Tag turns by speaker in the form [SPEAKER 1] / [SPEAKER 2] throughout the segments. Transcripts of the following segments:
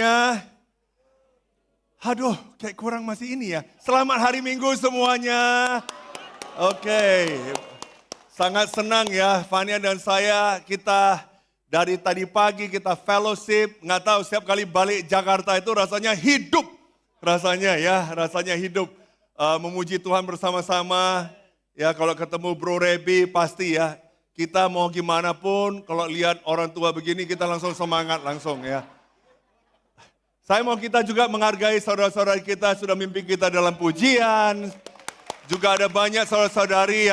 [SPEAKER 1] Ya, aduh, kayak kurang masih ini ya. Selamat hari Minggu semuanya. Oke, sangat senang ya, Fania dan saya, kita dari tadi pagi kita fellowship. Nggak tahu, setiap kali balik Jakarta itu rasanya hidup. Rasanya hidup. Memuji Tuhan bersama-sama. Ya, kalau ketemu Bro Rebi pasti ya. Kita mau gimana pun, kalau lihat orang tua begini kita langsung semangat langsung ya. Saya mau kita juga menghargai saudara-saudari kita sudah mimpi kita dalam pujian. Juga ada banyak saudara-saudari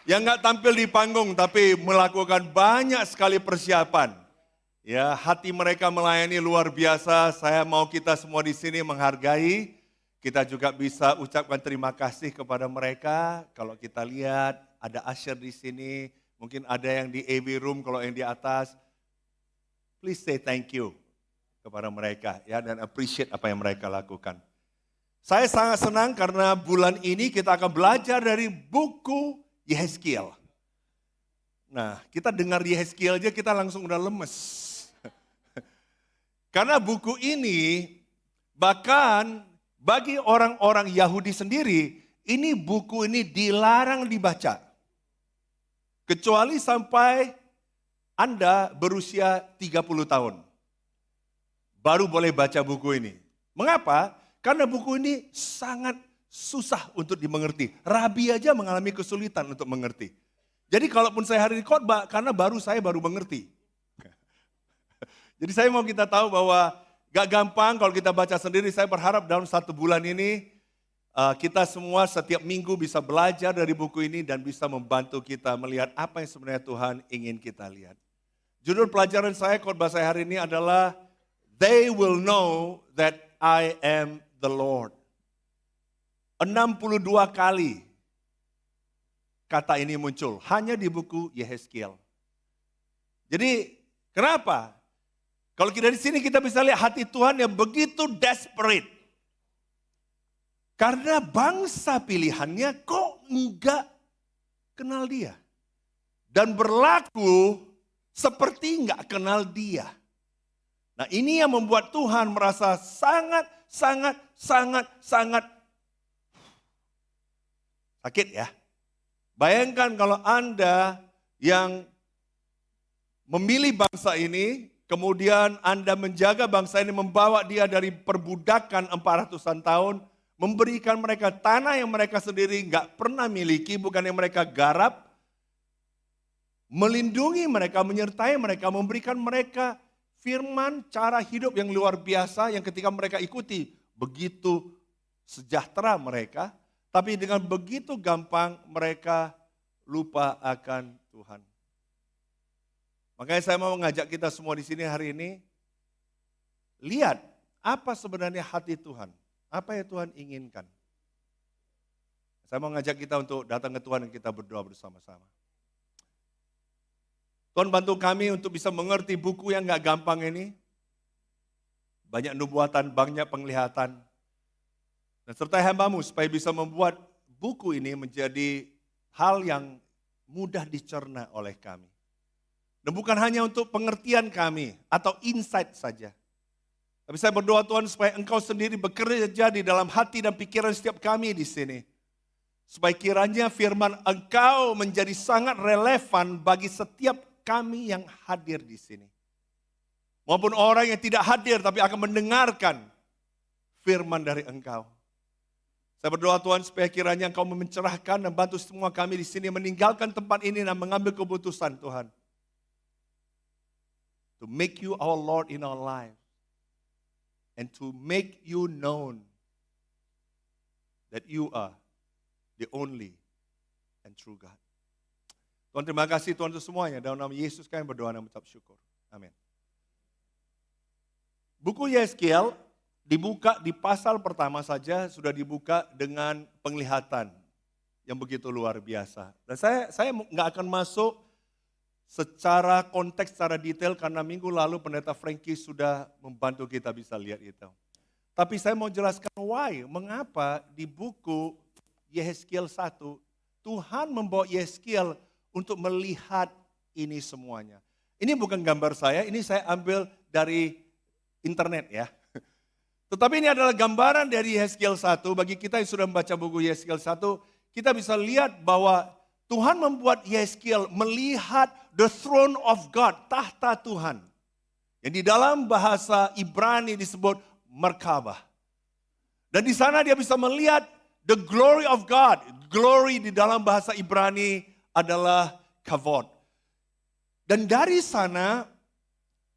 [SPEAKER 1] yang nggak tampil di panggung tapi melakukan banyak sekali persiapan. Ya, hati mereka melayani luar biasa. Saya mau kita semua di sini menghargai. Kita juga bisa ucapkan terima kasih kepada mereka. Kalau kita lihat ada usher di sini, mungkin ada yang di AV room kalau yang di atas. Please say thank you kepada mereka ya, dan appreciate apa yang mereka lakukan. Saya sangat senang karena bulan ini kita akan belajar dari buku Yehezkiel. Nah, kita dengar Yehezkiel aja kita langsung udah lemes. Karena buku ini bahkan bagi orang-orang Yahudi sendiri, ini buku ini dilarang dibaca. Kecuali sampai Anda berusia 30 tahun. Baru boleh baca buku ini. Mengapa? Karena buku ini sangat susah untuk dimengerti. Rabi aja mengalami kesulitan untuk mengerti. Jadi kalaupun saya hari ini khotbah, karena saya baru mengerti. Jadi saya mau kita tahu bahwa gak gampang kalau kita baca sendiri. Saya berharap dalam 1 bulan ini, kita semua setiap minggu bisa belajar dari buku ini dan bisa membantu kita melihat apa yang sebenarnya Tuhan ingin kita lihat. Judul pelajaran saya, khotbah saya hari ini adalah They will know that I am the Lord. 62 kali kata ini muncul hanya di buku Yehezkiel. Jadi kenapa? Kalau kita di sini kita bisa lihat hati Tuhan yang begitu desperate. Karena bangsa pilihannya kok enggak kenal dia. Dan berlaku seperti enggak kenal dia. Nah, ini yang membuat Tuhan merasa sangat sakit ya. Bayangkan kalau Anda yang memilih bangsa ini, kemudian Anda menjaga bangsa ini, membawa dia dari perbudakan 400-an tahun, memberikan mereka tanah yang mereka sendiri nggak pernah miliki, bukan yang mereka garap, melindungi mereka, menyertai mereka, memberikan mereka firman, cara hidup yang luar biasa yang ketika mereka ikuti, begitu sejahtera mereka, tapi dengan begitu gampang mereka lupa akan Tuhan. Makanya saya mau mengajak kita semua di sini hari ini, lihat apa sebenarnya hati Tuhan, apa yang Tuhan inginkan. Saya mau mengajak kita untuk datang ke Tuhan dan kita berdoa bersama-sama. Tuhan bantu kami untuk bisa mengerti buku yang gak gampang ini. Banyak nubuatan, banyak penglihatan. Dan sertai hamba-Mu supaya bisa membuat buku ini menjadi hal yang mudah dicerna oleh kami. Dan bukan hanya untuk pengertian kami atau insight saja. Tapi saya berdoa Tuhan supaya Engkau sendiri bekerja di dalam hati dan pikiran setiap kami di sini. Supaya kiranya firman Engkau menjadi sangat relevan bagi setiap kami yang hadir di sini. Maupun orang yang tidak hadir tapi akan mendengarkan firman dari Engkau. Saya berdoa Tuhan supaya kiranya Engkau mencerahkan dan bantu semua kami di sini meninggalkan tempat ini dan mengambil keputusan Tuhan. To make you our Lord in our life. And to make you known that you are the only and true God. Tuhan terima kasih Tuhan untuk semuanya. Dalam nama Yesus kami berdoa dan mengucap syukur. Amin. Buku Yehezkiel dibuka di pasal pertama saja sudah dibuka dengan penglihatan yang begitu luar biasa. Dan saya nggak akan masuk secara konteks, secara detail karena minggu lalu pendeta Frankie sudah membantu kita bisa lihat itu. Tapi saya mau jelaskan mengapa di buku Yehezkiel 1 Tuhan membawa Yehezkiel untuk melihat ini semuanya. Ini bukan gambar saya, ini saya ambil dari internet ya. Tetapi ini adalah gambaran dari Yeskiel 1. Bagi kita yang sudah membaca buku Yeskiel 1, kita bisa lihat bahwa Tuhan membuat Yeskiel melihat the throne of God, tahta Tuhan. Yang di dalam bahasa Ibrani disebut Merkabah. Dan di sana dia bisa melihat the glory of God. Glory di dalam bahasa Ibrani adalah kavod. Dan dari sana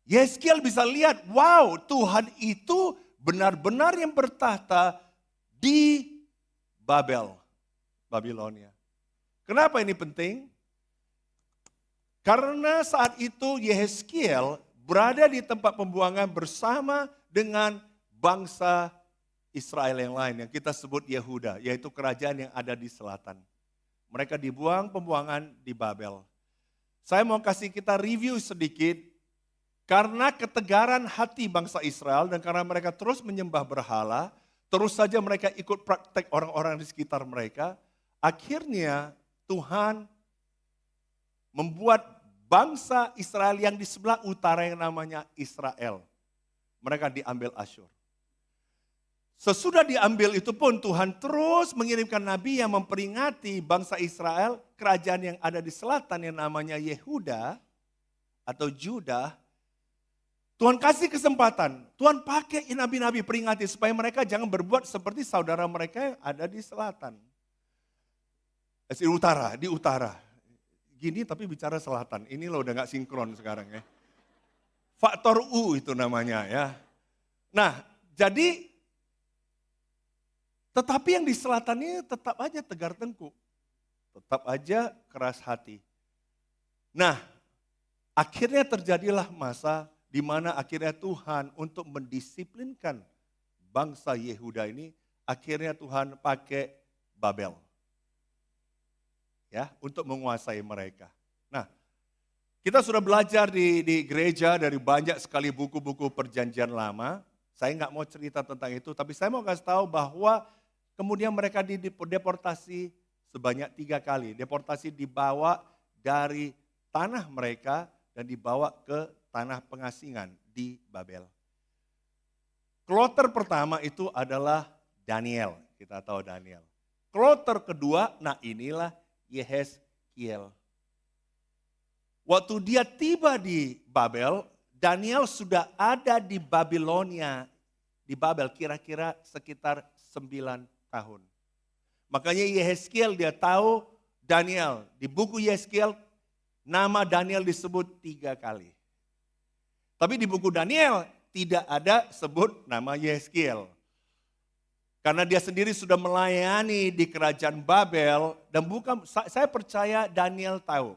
[SPEAKER 1] Yeskiel bisa lihat, wow, Tuhan itu benar-benar yang bertahta di Babilonia. Kenapa ini penting? Karena saat itu Yeskiel berada di tempat pembuangan bersama dengan bangsa Israel yang lain yang kita sebut Yehuda, yaitu kerajaan yang ada di selatan. Mereka dibuang pembuangan di Babel. Saya mau kasih kita review sedikit, karena ketegaran hati bangsa Israel dan karena mereka terus menyembah berhala, terus saja mereka ikut praktek orang-orang di sekitar mereka, akhirnya Tuhan membuat bangsa Israel yang di sebelah utara yang namanya Israel. Mereka diambil Asyur. Sesudah diambil itu pun Tuhan terus mengirimkan nabi yang memperingati bangsa Israel, kerajaan yang ada di selatan yang namanya Yehuda atau Judah. Tuhan kasih kesempatan, Tuhan pakai nabi-nabi peringati supaya mereka jangan berbuat seperti saudara mereka yang ada di selatan. Di utara. Gini tapi bicara selatan, ini loh udah gak sinkron sekarang ya. Faktor U itu namanya ya. Nah jadi tetapi yang di selatan ini tetap aja tegar tengkuk. Tetap aja keras hati. Nah, akhirnya terjadilah masa di mana akhirnya Tuhan untuk mendisiplinkan bangsa Yehuda ini, akhirnya Tuhan pakai Babel. Ya, untuk menguasai mereka. Nah, kita sudah belajar di gereja dari banyak sekali buku-buku perjanjian lama. Saya nggak mau cerita tentang itu, tapi saya mau kasih tahu bahwa kemudian mereka dideportasi sebanyak 3 kali. Deportasi dibawa dari tanah mereka dan dibawa ke tanah pengasingan di Babel. Kloter pertama itu adalah Daniel, kita tahu Daniel. Kloter kedua, nah inilah Yeskiel. Waktu dia tiba di Babel, Daniel sudah ada di Babilonia, di Babel kira-kira sekitar 9 tahun. Makanya Yeskiel dia tahu Daniel. Di buku Yeskiel nama Daniel disebut 3 kali. Tapi di buku Daniel tidak ada sebut nama Yeskiel. Karena dia sendiri sudah melayani di kerajaan Babel dan bukan, saya percaya Daniel tahu.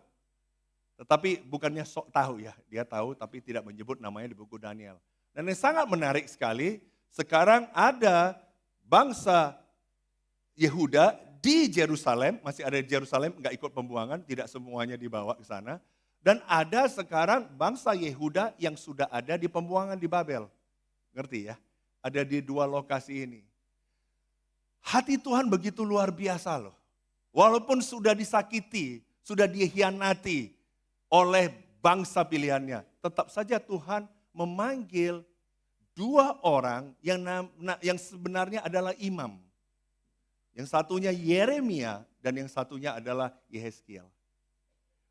[SPEAKER 1] Tetapi bukannya sok tahu ya, dia tahu tapi tidak menyebut namanya di buku Daniel. Dan yang sangat menarik sekali, sekarang ada bangsa Yehuda di Yerusalem, masih ada di Yerusalem, enggak ikut pembuangan, tidak semuanya dibawa ke sana. Dan ada sekarang bangsa Yehuda yang sudah ada di pembuangan di Babel. Ngerti ya? Ada di 2 lokasi ini. Hati Tuhan begitu luar biasa loh. Walaupun sudah disakiti, sudah dihianati oleh bangsa pilihannya, tetap saja Tuhan memanggil 2 orang yang sebenarnya adalah imam. Yang satunya Yeremia dan yang satunya adalah Yeskiel.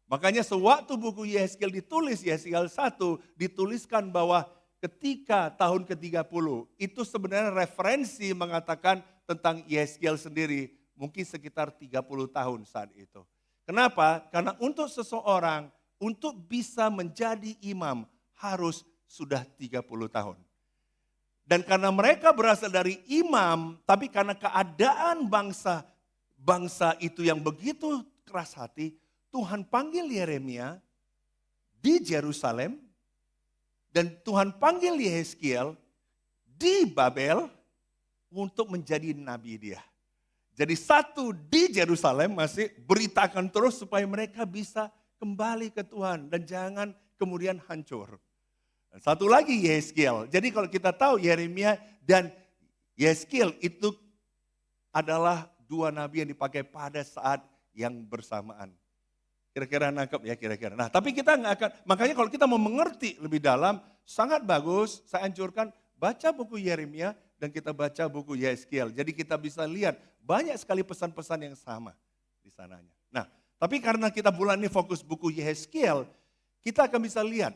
[SPEAKER 1] Makanya sewaktu buku Yeskiel ditulis, Yeskiel 1 dituliskan bahwa ketika tahun ke-30 itu sebenarnya referensi mengatakan tentang Yeskiel sendiri mungkin sekitar 30 tahun saat itu. Kenapa? Karena untuk seseorang untuk bisa menjadi imam harus sudah 30 tahun. Dan karena mereka berasal dari imam, tapi karena keadaan bangsa itu yang begitu keras hati, Tuhan panggil Yeremia di Yerusalem, dan Tuhan panggil Yeskiel di Babel untuk menjadi nabi dia. Jadi satu di Yerusalem masih beritakan terus supaya mereka bisa kembali ke Tuhan dan jangan kemudian hancur. Satu lagi Yeskiel. Jadi kalau kita tahu Yeremia dan Yeskiel itu adalah 2 nabi yang dipakai pada saat yang bersamaan. Kira-kira nangkep ya kira-kira. Nah tapi kita nggak akan, makanya kalau kita mau mengerti lebih dalam, sangat bagus, saya anjurkan baca buku Yeremia dan kita baca buku Yehezkiel. Jadi kita bisa lihat banyak sekali pesan-pesan yang sama di sananya. Nah, tapi karena kita bulan ini fokus buku Yehezkiel, kita akan bisa lihat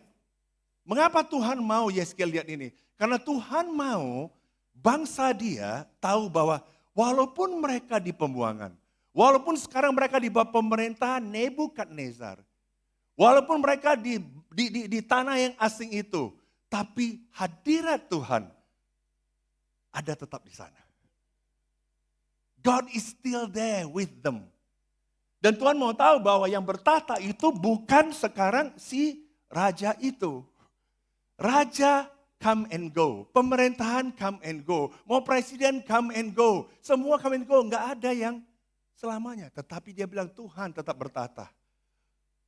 [SPEAKER 1] mengapa Tuhan mau Yehezkiel lihat ini. Karena Tuhan mau bangsa dia tahu bahwa walaupun mereka di pembuangan, walaupun sekarang mereka di bawah pemerintahan Nebukadnezar, walaupun mereka di tanah yang asing itu, tapi hadirat Tuhan ada tetap di sana. God is still there with them. Dan Tuhan mau tahu bahwa yang bertata itu bukan sekarang si raja itu. Raja come and go, pemerintahan come and go, mau presiden come and go, semua come and go, nggak ada yang selamanya. Tetapi dia bilang Tuhan tetap bertata.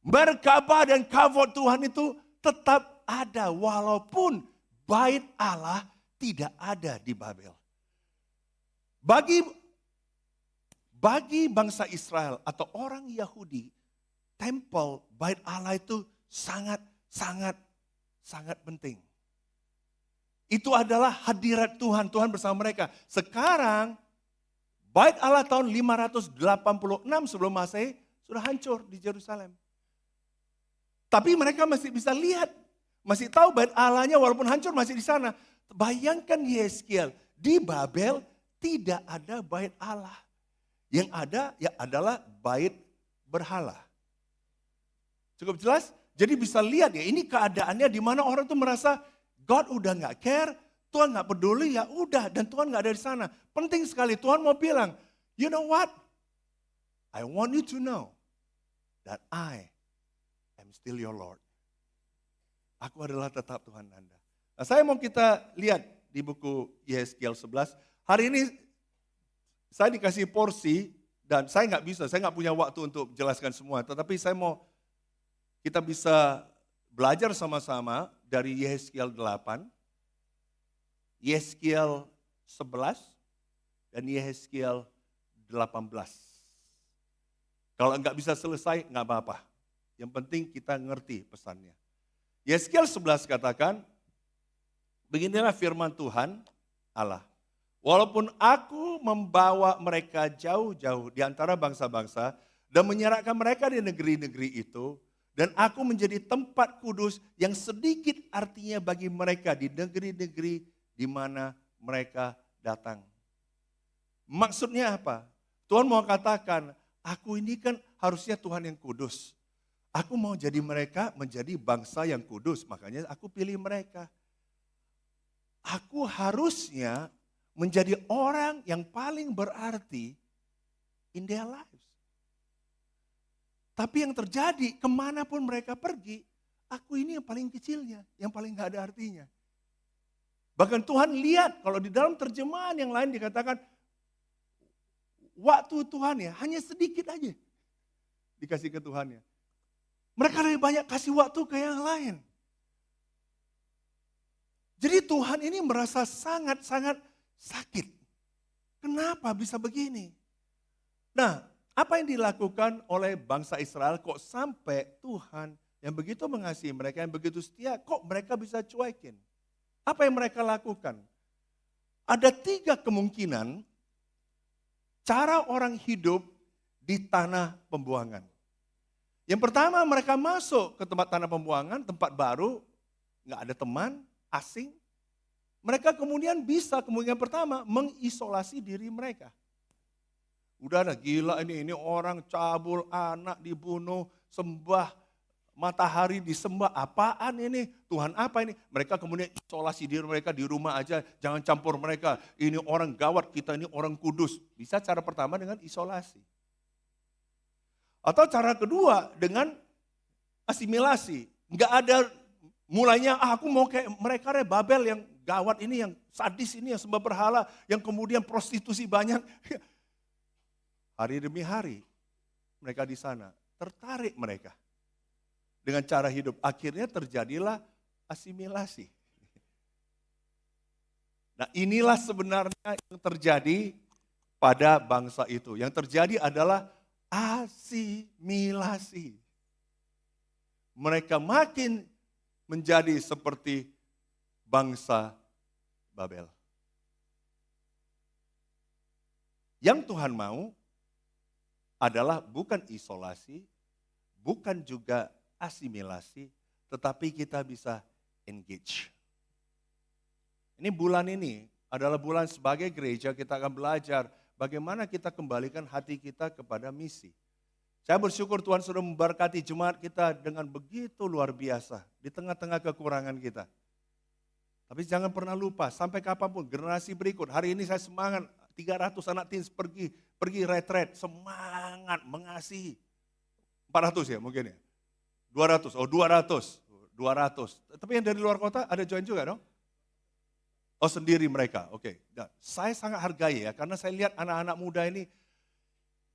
[SPEAKER 1] Berkabah dan kavod Tuhan itu tetap ada walaupun bait Allah tidak ada di Babel. Bagi bangsa Israel atau orang Yahudi, tempel bait Allah itu sangat penting. Itu adalah hadirat Tuhan, Tuhan bersama mereka. Sekarang bait Allah tahun 586 sebelum Masehi sudah hancur di Yerusalem. Tapi mereka masih bisa lihat, masih tahu bait Allahnya walaupun hancur masih di sana. Bayangkan Yehezkiel, di Babel tidak ada bait Allah. Yang ada ya adalah bait berhala. Cukup jelas? Jadi bisa lihat ya ini keadaannya di mana orang tuh merasa God udah gak care, Tuhan gak peduli ya udah dan Tuhan gak ada di sana. Penting sekali Tuhan mau bilang, you know what? I want you to know that I am still your Lord. Aku adalah tetap Tuhan Anda. Nah, saya mau kita lihat di buku Yehezkiel 11. Hari ini saya dikasih porsi dan saya nggak punya waktu untuk jelaskan semua. Tetapi saya mau kita bisa belajar sama-sama dari Yehezkiel 8, Yehezkiel 11, dan Yehezkiel 18. Kalau nggak bisa selesai, nggak apa-apa. Yang penting kita ngerti pesannya. Yehezkiel 11 katakan, beginilah firman Tuhan Allah. Walaupun aku membawa mereka jauh-jauh di antara bangsa-bangsa dan menyerahkan mereka di negeri-negeri itu, dan aku menjadi tempat kudus yang sedikit artinya bagi mereka di negeri-negeri di mana mereka datang. Maksudnya apa? Tuhan mau katakan, aku ini kan harusnya Tuhan yang kudus. Aku mau jadi mereka menjadi bangsa yang kudus, makanya aku pilih mereka. Aku harusnya menjadi orang yang paling berarti in their lives. Tapi yang terjadi kemanapun mereka pergi, aku ini yang paling kecilnya, yang paling gak ada artinya. Bahkan Tuhan lihat kalau di dalam terjemahan yang lain dikatakan, waktu Tuhan ya hanya sedikit aja dikasih ke Tuhan ya. Mereka lebih banyak kasih waktu ke yang lain. Jadi Tuhan ini merasa sangat-sangat sakit. Kenapa bisa begini? Nah, apa yang dilakukan oleh bangsa Israel kok sampai Tuhan yang begitu mengasihi mereka, yang begitu setia, kok mereka bisa cuekin? Apa yang mereka lakukan? Ada 3 kemungkinan cara orang hidup di tanah pembuangan. Yang pertama mereka masuk ke tempat tanah pembuangan, tempat baru, nggak ada teman, asing. Mereka kemudian bisa, kemungkinan pertama, mengisolasi diri mereka. Udah ada gila ini orang cabul, anak dibunuh, sembah, matahari disembah, apaan ini? Tuhan apa ini? Mereka kemudian isolasi diri mereka di rumah aja, jangan campur mereka. Ini orang gawat, kita ini orang kudus. Bisa cara pertama dengan isolasi. Atau cara kedua dengan asimilasi. Enggak ada mulainya, aku mau kayak mereka Babel yang gawat ini, yang sadis ini, yang sembah berhala, yang kemudian prostitusi banyak. Hari demi hari mereka di sana, tertarik mereka dengan cara hidup. Akhirnya terjadilah asimilasi. Nah inilah sebenarnya yang terjadi pada bangsa itu. Yang terjadi adalah asimilasi. Mereka makin menjadi seperti bangsa Babel. Yang Tuhan mau adalah bukan isolasi, bukan juga asimilasi, tetapi kita bisa engage. Ini bulan ini adalah bulan sebagai gereja kita akan belajar bagaimana kita kembalikan hati kita kepada misi. Saya bersyukur Tuhan sudah memberkati jemaat kita dengan begitu luar biasa di tengah-tengah kekurangan kita. Tapi jangan pernah lupa, sampai kapanpun generasi berikut, hari ini saya semangat, 300 anak teens pergi retret, semangat mengasihi. 400 ya mungkin ya? 200, 200. Tapi yang dari luar kota ada join juga dong? Oh sendiri mereka, oke. Nah, saya sangat hargai ya, karena saya lihat anak-anak muda ini,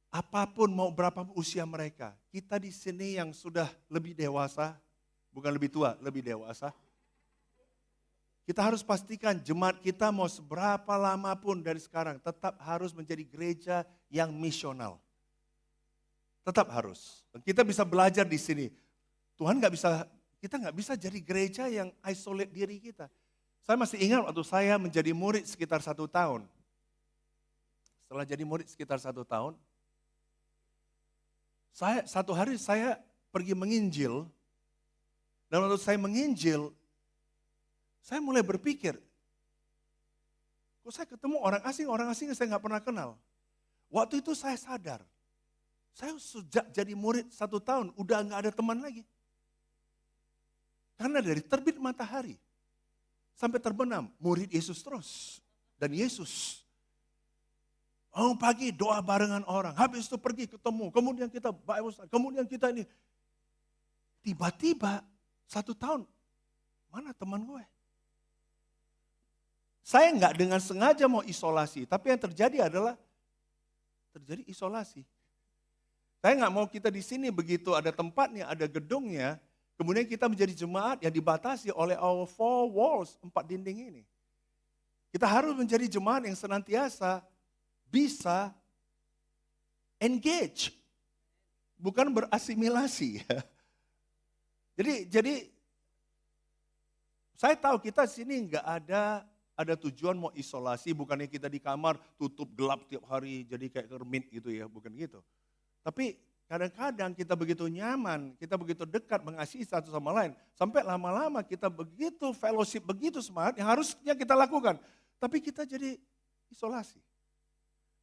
[SPEAKER 1] apapun mau berapa usia mereka, kita di sini yang sudah lebih dewasa, bukan lebih tua, lebih dewasa, kita harus pastikan jemaat kita mau seberapa lama pun dari sekarang, tetap harus menjadi gereja yang misional. Tetap harus. Kita bisa belajar di sini. Kita nggak bisa jadi gereja yang isolate diri kita. Saya masih ingat waktu saya menjadi murid sekitar 1 tahun. Setelah jadi murid sekitar 1 tahun, satu hari saya pergi menginjil, dan waktu saya menginjil, saya mulai berpikir, kok saya ketemu orang asing yang saya nggak pernah kenal. Waktu itu saya sadar, saya sejak jadi murid 1 tahun, udah nggak ada teman lagi. Karena dari terbit matahari sampai terbenam, murid Yesus terus. Dan Yesus, pagi doa barengan orang, habis itu pergi ketemu, kemudian kita Bible study, kemudian kita ini. Tiba-tiba 1 tahun, mana teman gue? Saya nggak dengan sengaja mau isolasi, tapi yang terjadi adalah terjadi isolasi. Saya nggak mau kita di sini begitu ada tempatnya, ada gedungnya, kemudian kita menjadi jemaat yang dibatasi oleh our 4 walls, 4 dinding ini. Kita harus menjadi jemaat yang senantiasa bisa engage, bukan berasimilasi. Jadi saya tahu kita di sini nggak ada tujuan mau isolasi, bukannya kita di kamar tutup gelap tiap hari jadi kayak kermit gitu ya, bukan gitu. Tapi kadang-kadang kita begitu nyaman, kita begitu dekat mengasihi satu sama lain, sampai lama-lama kita begitu fellowship, begitu semangat yang harusnya kita lakukan. Tapi kita jadi isolasi.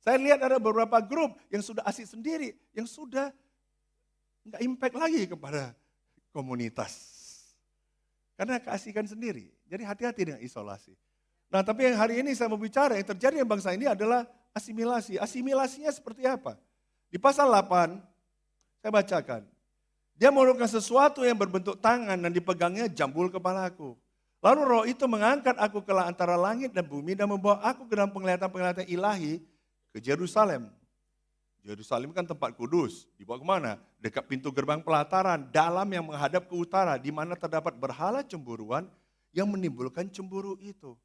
[SPEAKER 1] Saya lihat ada beberapa grup yang sudah asik sendiri, yang sudah nggak impact lagi kepada komunitas. Karena keasikan sendiri, jadi hati-hati dengan isolasi. Nah tapi yang hari ini saya mau bicara, yang terjadi di bangsa ini adalah asimilasi. Asimilasinya seperti apa? Di pasal 8, saya bacakan. Dia menurunkan sesuatu yang berbentuk tangan dan dipegangnya jambul kepalaku. Lalu roh itu mengangkat aku ke antara langit dan bumi dan membawa aku ke dalam penglihatan-penglihatan ilahi ke Yerusalem. Yerusalem kan tempat kudus. Dibawa kemana? Dekat pintu gerbang pelataran, dalam yang menghadap ke utara, di mana terdapat berhala cemburuan yang menimbulkan cemburu itu.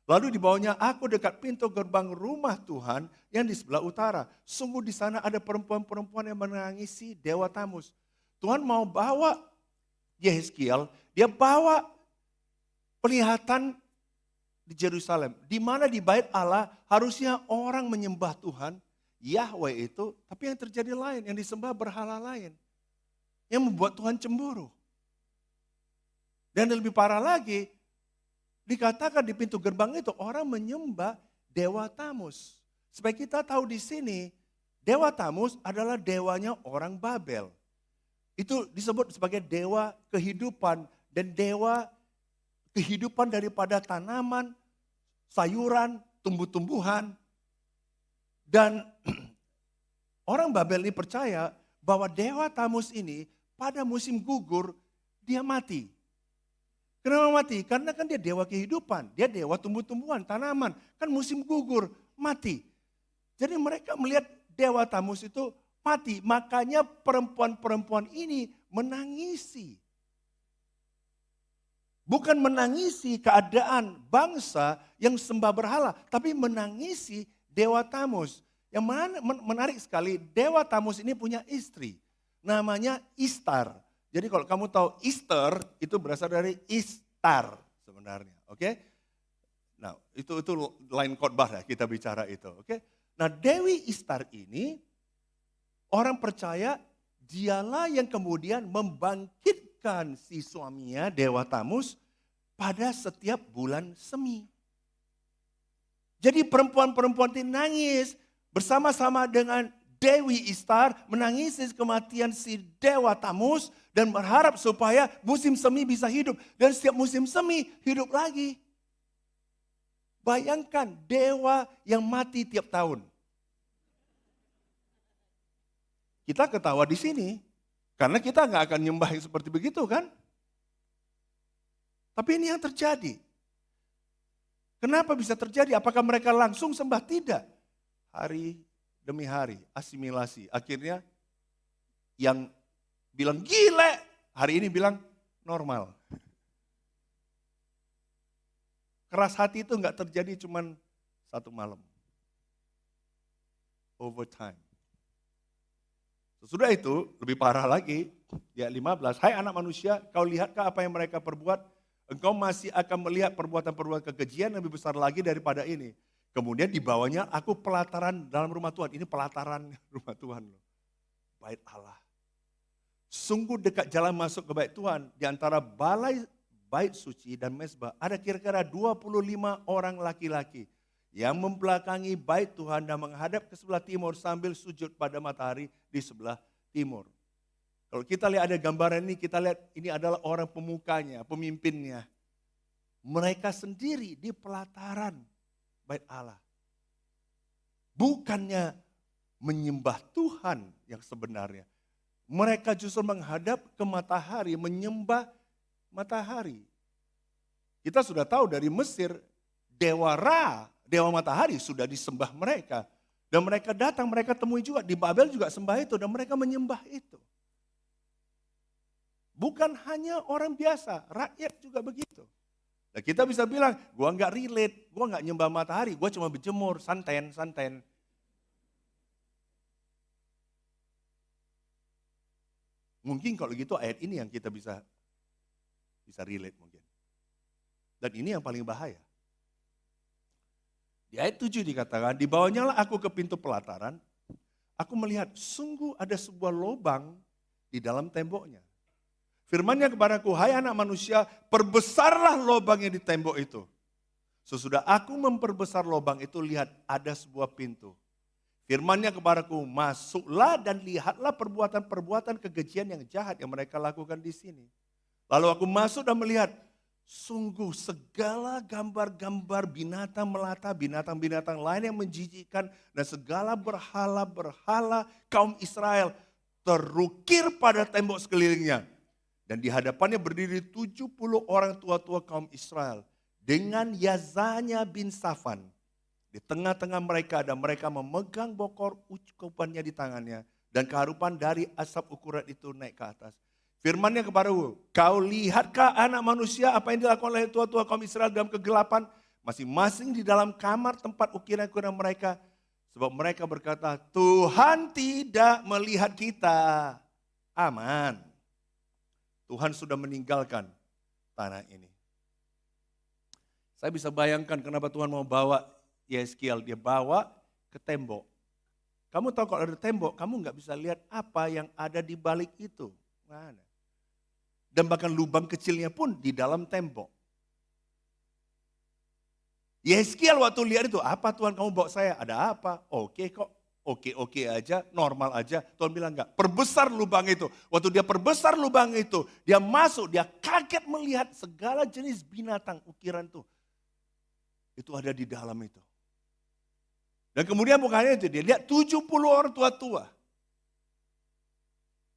[SPEAKER 1] Lalu dibawanya aku dekat pintu gerbang rumah Tuhan yang di sebelah utara. Sungguh di sana ada perempuan-perempuan yang menangisi Dewa Tamus. Tuhan mau bawa Yehezkiel, dia bawa penglihatan di Yerusalem. Di mana di bait Allah harusnya orang menyembah Tuhan, Yahweh itu, tapi yang terjadi lain, yang disembah berhala lain. Yang membuat Tuhan cemburu. Dan lebih parah lagi, dikatakan di pintu gerbang itu orang menyembah Dewa Tamus. Supaya kita tahu di sini, Dewa Tamus adalah dewanya orang Babel. Itu disebut sebagai dewa kehidupan dan dewa kehidupan daripada tanaman, sayuran, tumbuh-tumbuhan. Dan orang Babel ini percaya bahwa Dewa Tamus ini pada musim gugur dia mati. Kenapa mati? Karena kan dia dewa kehidupan, dia dewa tumbuh-tumbuhan, tanaman. Kan musim gugur, mati. Jadi mereka melihat Dewa Tamus itu mati. Makanya perempuan-perempuan ini menangisi. Bukan menangisi keadaan bangsa yang sembah berhala, tapi menangisi Dewa Tamus. Yang menarik sekali, Dewa Tamus ini punya istri. Namanya Ishtar. Jadi kalau kamu tahu Easter, itu berasal dari Ishtar sebenarnya. oke? Nah, itu lain khotbah ya kita bicara itu, oke? Nah, Dewi Ishtar ini orang percaya dialah yang kemudian membangkitkan si suaminya Dewa Tamus pada setiap bulan semi. Jadi perempuan-perempuan itu nangis bersama-sama dengan Dewi Ishtar menangisi kematian si Dewa Tamus dan berharap supaya musim semi bisa hidup. Dan setiap musim semi hidup lagi. Bayangkan dewa yang mati tiap tahun. Kita ketawa di sini karena kita nggak akan nyembah yang seperti begitu kan? Tapi ini yang terjadi. Kenapa bisa terjadi? Apakah mereka langsung sembah? Tidak. Hari demi hari, asimilasi. Akhirnya yang bilang gila, hari ini bilang normal. Keras hati itu enggak terjadi cuman satu malam. Over time. Sesudah itu, lebih parah lagi, ayat 15, hai anak manusia, kau lihatkah apa yang mereka perbuat? Engkau masih akan melihat perbuatan-perbuatan kekejian yang lebih besar lagi daripada ini. Kemudian dibawanya aku pelataran dalam rumah Tuhan. Ini pelataran rumah Tuhan loh. Bait Allah. Sungguh dekat jalan masuk ke bait Tuhan. Di antara balai bait suci dan mezbah. Ada kira-kira 25 orang laki-laki. Yang membelakangi bait Tuhan dan menghadap ke sebelah timur sambil sujud pada matahari di sebelah timur. Kalau kita lihat ada gambaran ini, kita lihat ini adalah orang pemukanya, pemimpinnya. Mereka sendiri di pelataran bait Allah. Bukannya menyembah Tuhan yang sebenarnya. Mereka justru menghadap ke matahari, menyembah matahari. Kita sudah tahu dari Mesir, Dewa Ra, Dewa Matahari sudah disembah mereka. Dan mereka datang, mereka temui juga. Di Babel juga sembah itu dan mereka menyembah itu. Bukan hanya orang biasa, rakyat juga begitu. Nah, kita bisa bilang, gua nggak relate, gua nggak nyembah matahari, gua cuma berjemur, santen. Mungkin kalau gitu ayat ini yang kita bisa relate mungkin. Dan ini yang paling bahaya. Di ayat 7 dikatakan, dibawanya lah aku ke pintu pelataran, aku melihat sungguh ada sebuah lubang di dalam temboknya. Firman-Nya kepadaku, hai anak manusia, perbesarlah lubang yang di tembok itu. Sesudah aku memperbesar lubang itu, lihat ada sebuah pintu. Firman-Nya kepadaku, masuklah dan lihatlah perbuatan-perbuatan kekejian yang jahat yang mereka lakukan di sini. Lalu aku masuk dan melihat, sungguh segala gambar-gambar binatang melata, binatang-binatang lain yang menjijikkan, dan segala berhala-berhala kaum Israel terukir pada tembok sekelilingnya. Dan di hadapannya berdiri 70 orang tua-tua kaum Israel dengan Yazanya bin Safan. Di tengah-tengah mereka dan mereka memegang bokor ukupannya di tangannya. Dan keharupan dari asap ukuran itu naik ke atas. Firman-Nya kepadaku, kau lihatkah anak manusia apa yang dilakukan oleh tua-tua kaum Israel dalam kegelapan? Masing-masing di dalam kamar tempat ukiran-ukiran mereka. Sebab mereka berkata, Tuhan tidak melihat kita. Aman. Tuhan sudah meninggalkan tanah ini. Saya bisa bayangkan kenapa Tuhan mau bawa Yeskiel. Dia bawa ke tembok. Kamu tahu kalau ada tembok, kamu nggak bisa lihat apa yang ada di balik itu. Nggak ada. Dan bahkan lubang kecilnya pun di dalam tembok. Yeskiel waktu lihat itu, apa Tuhan kamu bawa saya? Ada apa? Oke kok. Oke aja, normal aja. Tuhan bilang enggak, perbesar lubang itu. Waktu dia perbesar lubang itu, dia masuk, dia kaget melihat segala jenis binatang ukiran itu. Itu ada di dalam itu. Dan kemudian bukan hanya itu, dia lihat 70 orang tua-tua.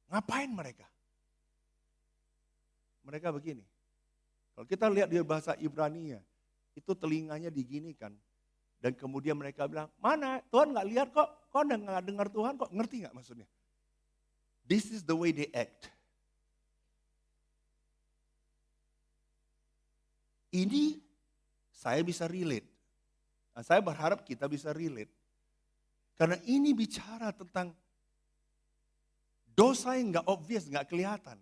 [SPEAKER 1] Ngapain mereka? Mereka begini. Kalau kita lihat di bahasa Ibrani, itu telinganya diginikan. Dan kemudian mereka bilang, mana Tuhan nggak lihat kok, kok nggak dengar Tuhan kok, ngerti nggak maksudnya? This is the way they act. Ini saya bisa relate. Nah, saya berharap kita bisa relate. Karena ini bicara tentang dosa yang nggak obvious, nggak kelihatan.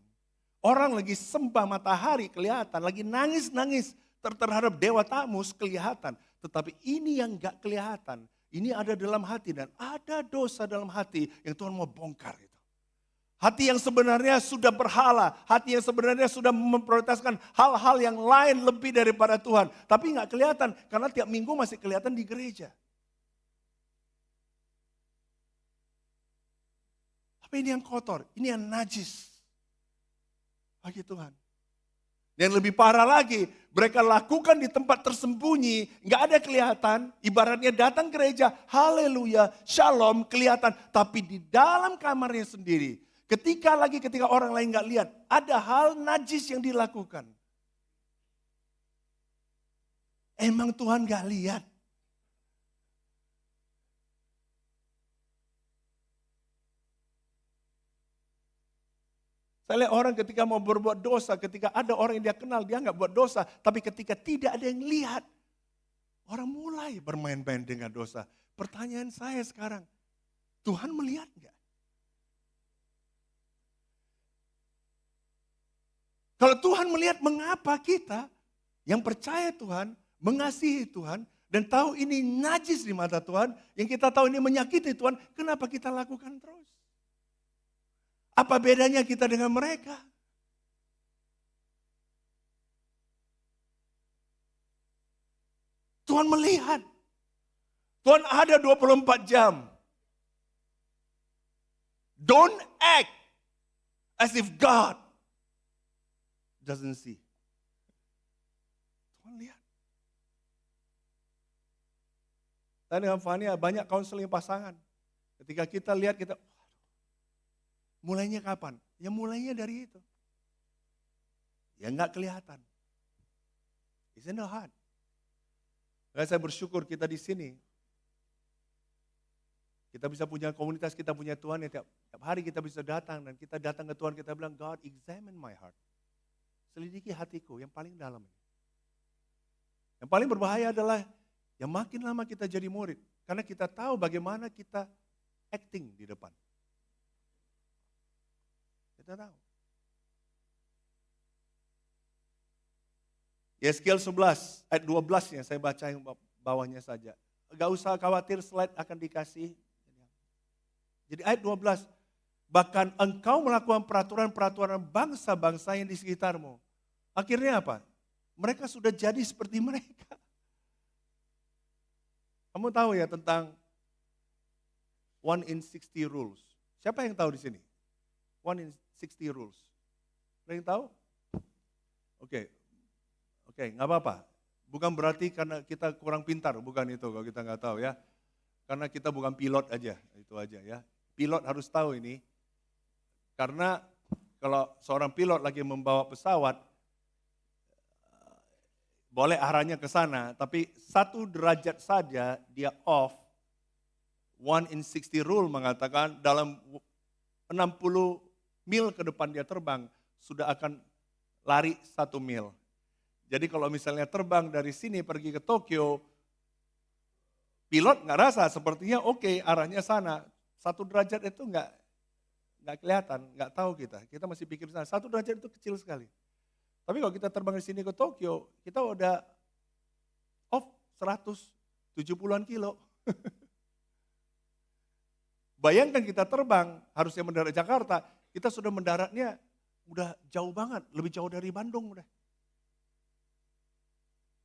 [SPEAKER 1] Orang lagi sembah matahari kelihatan, lagi nangis-nangis terhadap dewa tamus kelihatan. Tetapi ini yang gak kelihatan. Ini ada dalam hati dan ada dosa dalam hati yang Tuhan mau bongkar itu. Hati yang sebenarnya sudah berhala. Hati yang sebenarnya sudah memprioritaskan hal-hal yang lain lebih daripada Tuhan. Tapi gak kelihatan karena tiap minggu masih kelihatan di gereja. Tapi ini yang kotor, ini yang najis bagi Tuhan. Yang lebih parah lagi, mereka lakukan di tempat tersembunyi, nggak ada kelihatan. Ibaratnya datang gereja, haleluya, shalom, kelihatan. Tapi di dalam kamarnya sendiri, ketika orang lain nggak lihat, ada hal najis yang dilakukan. Emang Tuhan nggak lihat? Saya lihat orang ketika mau berbuat dosa, ketika ada orang yang dia kenal, dia nggak buat dosa. Tapi ketika tidak ada yang lihat, orang mulai bermain-main dengan dosa. Pertanyaan saya sekarang, Tuhan melihat nggak? Kalau Tuhan melihat, mengapa kita yang percaya Tuhan, mengasihi Tuhan, dan tahu ini najis di mata Tuhan, yang kita tahu ini menyakiti Tuhan, kenapa kita lakukan terus? Apa bedanya kita dengan mereka? Tuhan melihat. Tuhan ada 24 jam. Don't act as if God doesn't see. Tuhan lihat. Saya dengan Fania banyak counseling pasangan. Ketika kita lihat, kita mulainya kapan? Ya mulainya dari itu. Ya nggak kelihatan. It's in the heart. Makanya saya bersyukur kita di sini. Kita bisa punya komunitas, kita punya Tuhan yang tiap hari kita bisa datang. Dan kita datang ke Tuhan, kita bilang, God examine my heart. Selidiki hatiku yang paling dalam. Yang paling berbahaya adalah yang makin lama kita jadi murid. Karena kita tahu bagaimana kita acting di depan. Kita tahu. Yeskiel 11 ayat 12 saya baca yang bawahnya saja. Gak usah khawatir, slide akan dikasih. Jadi ayat 12, bahkan engkau melakukan peraturan-peraturan bangsa-bangsa yang di sekitarmu. Akhirnya apa? Mereka sudah jadi seperti mereka. Kamu tahu ya tentang 1 in 60 rules. Siapa yang tahu di sini? 1 in 60 rules. Ada yang tahu? Oke, nggak apa-apa. Bukan berarti karena kita kurang pintar, bukan itu kalau kita nggak tahu ya. Karena kita bukan pilot aja, itu aja ya. Pilot harus tahu ini. Karena kalau seorang pilot lagi membawa pesawat, boleh arahnya ke sana, tapi 1 derajat saja dia off. 1 in 60 rule mengatakan dalam 60 mil ke depan dia terbang, sudah akan lari 1 mil. Jadi kalau misalnya terbang dari sini pergi ke Tokyo, pilot nggak rasa, sepertinya oke, arahnya sana. 1 derajat itu nggak kelihatan, nggak tahu kita. Kita masih pikir sana, 1 derajat itu kecil sekali. Tapi kalau kita terbang dari sini ke Tokyo, kita udah off 170-an kilo. Bayangkan kita terbang, harusnya mendarat Jakarta, kita sudah mendaratnya udah jauh banget, lebih jauh dari Bandung udah.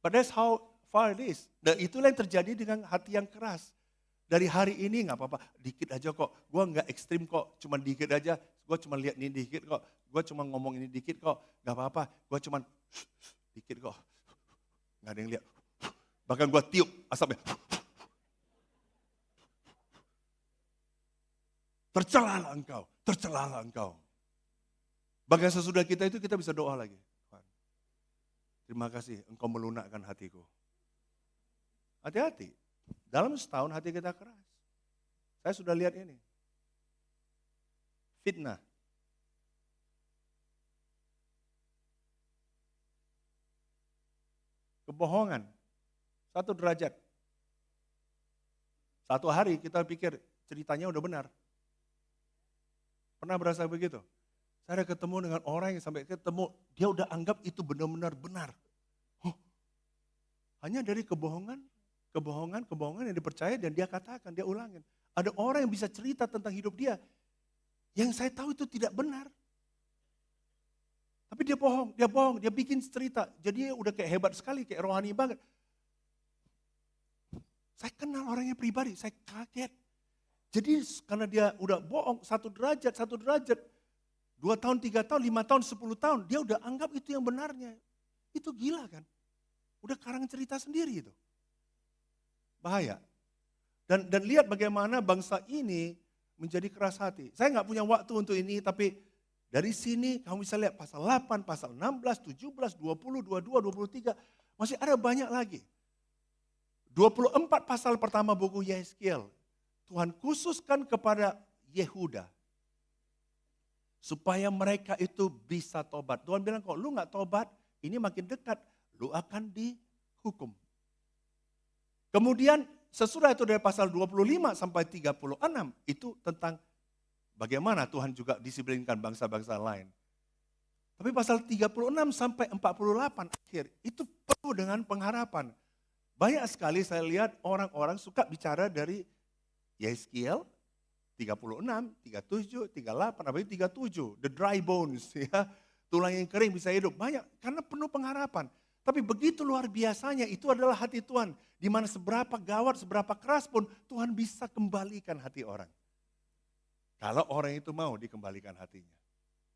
[SPEAKER 1] But that's how far it is. Dan itulah yang terjadi dengan hati yang keras. Dari hari ini nggak apa-apa, dikit aja kok. Gue nggak ekstrim kok, cuma dikit aja. Gue cuma lihat ini dikit kok. Gue cuma ngomong ini dikit kok. Nggak apa-apa, gue cuma dikit kok. Nggak ada yang lihat. Bahkan gue tiup asapnya. Tercelalah engkau, tercelalah engkau. Bahkan sesudah kita itu kita bisa doa lagi. Terima kasih engkau melunakkan hatiku. Hati-hati, dalam setahun hati kita keras. Saya sudah lihat ini. Fitnah. Kebohongan. 1 derajat. 1 hari kita pikir ceritanya udah benar. Pernah berasa begitu? Saya ketemu dengan orang yang sampai ketemu, dia udah anggap itu benar-benar benar. Oh, Hanya dari kebohongan yang dipercaya dan dia katakan, dia ulangin. Ada orang yang bisa cerita tentang hidup dia, yang saya tahu itu tidak benar. Tapi dia bohong, dia bikin cerita. Jadi dia udah kayak hebat sekali, kayak rohani banget. Saya kenal orangnya pribadi, saya kaget. Jadi karena dia udah bohong, satu derajat, 2 tahun, 3 tahun, 5 tahun, 10 tahun, dia udah anggap itu yang benarnya. Itu gila kan? Udah karang cerita sendiri itu. Bahaya. Dan lihat bagaimana bangsa ini menjadi keras hati. Saya nggak punya waktu untuk ini, tapi dari sini kamu bisa lihat pasal 8, pasal 16, 17, 20, 22, 23, masih ada banyak lagi. 24 pasal pertama buku Yeskiel, Tuhan khususkan kepada Yehuda. Supaya mereka itu bisa tobat. Tuhan bilang, kalau lu gak tobat, ini makin dekat, lu akan dihukum. Kemudian sesudah itu dari pasal 25 sampai 36, itu tentang bagaimana Tuhan juga disiplinkan bangsa-bangsa lain. Tapi pasal 36 sampai 48 akhir, itu penuh dengan pengharapan. Banyak sekali saya lihat orang-orang suka bicara dari Yeskiel, 36, 37, 38, apalagi 37, the dry bones, ya, tulang yang kering bisa hidup. Banyak, karena penuh pengharapan. Tapi begitu luar biasanya, itu adalah hati Tuhan. Di mana seberapa gawat, seberapa keras pun, Tuhan bisa kembalikan hati orang. Kalau orang itu mau dikembalikan hatinya.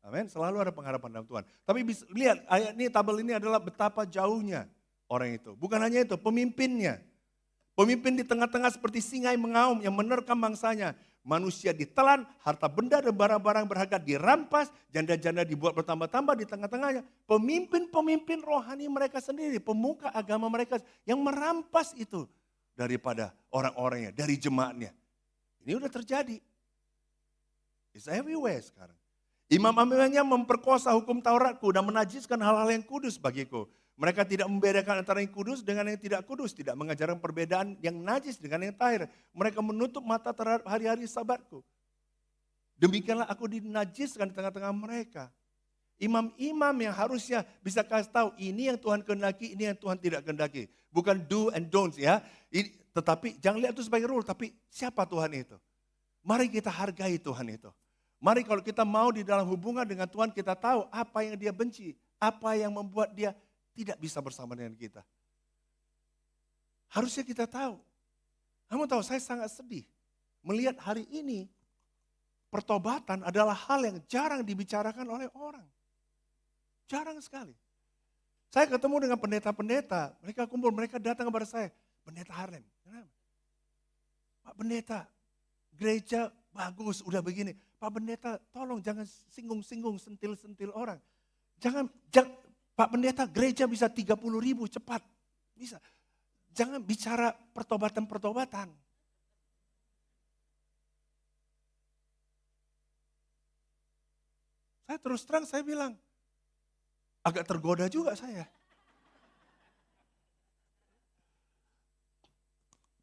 [SPEAKER 1] Amin, selalu ada pengharapan dalam Tuhan. Tapi lihat, ayat ini, tabel ini adalah betapa jauhnya orang itu. Bukan hanya itu, pemimpinnya. Pemimpin di tengah-tengah seperti singa yang mengaum, yang menerkam bangsanya. Manusia ditelan, harta benda dan barang-barang berharga dirampas, janda-janda dibuat bertambah-tambah di tengah-tengahnya. Pemimpin-pemimpin rohani mereka sendiri, pemuka agama mereka yang merampas itu daripada orang-orangnya, dari jemaatnya. Ini udah terjadi. It's everywhere sekarang. Imam-imamnya memperkosa hukum Tauratku dan menajiskan hal-hal yang kudus bagiku. Mereka tidak membedakan antara yang kudus dengan yang tidak kudus. Tidak mengajarkan perbedaan yang najis dengan yang tahir. Mereka menutup mata terhadap hari-hari sabatku. Demikianlah aku dinajiskan di tengah-tengah mereka. Imam-imam yang harusnya bisa kasih tahu ini yang Tuhan kehendaki, ini yang Tuhan tidak kehendaki. Bukan do and don'ts ya. Tetapi jangan lihat itu sebagai rule, tapi siapa Tuhan itu? Mari kita hargai Tuhan itu. Mari kalau kita mau di dalam hubungan dengan Tuhan, kita tahu apa yang dia benci. Apa yang membuat dia tidak bisa bersama dengan kita. Harusnya kita tahu. Kamu tahu, saya sangat sedih melihat hari ini pertobatan adalah hal yang jarang dibicarakan oleh orang. Jarang sekali. Saya ketemu dengan pendeta-pendeta, mereka kumpul, mereka datang kepada saya, Pendeta Harlem. Kenapa? Pak Pendeta, gereja bagus, udah begini. Pak Pendeta, tolong jangan singgung-singgung, sentil-sentil orang. Jangan Pak Pendeta, gereja bisa 30.000 cepat. Bisa. Jangan bicara pertobatan-pertobatan. Saya terus terang saya bilang, agak tergoda juga saya.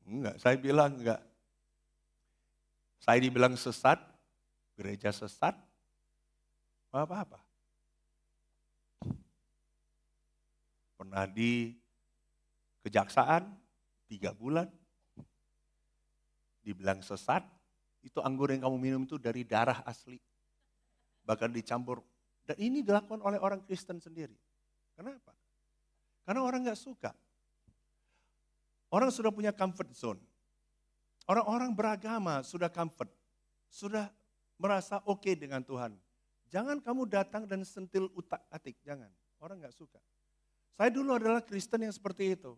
[SPEAKER 1] Enggak, saya bilang enggak. Saya dibilang sesat, gereja sesat, apa-apa. Pernah di kejaksaan 3 bulan, dibilang sesat, itu anggur yang kamu minum itu dari darah asli. Bahkan dicampur. Dan ini dilakukan oleh orang Kristen sendiri. Kenapa? Karena orang gak suka. Orang sudah punya comfort zone. Orang-orang beragama sudah comfort. Sudah merasa oke dengan Tuhan. Jangan kamu datang dan sentil utak-atik, jangan. Orang gak suka. Saya dulu adalah Kristen yang seperti itu.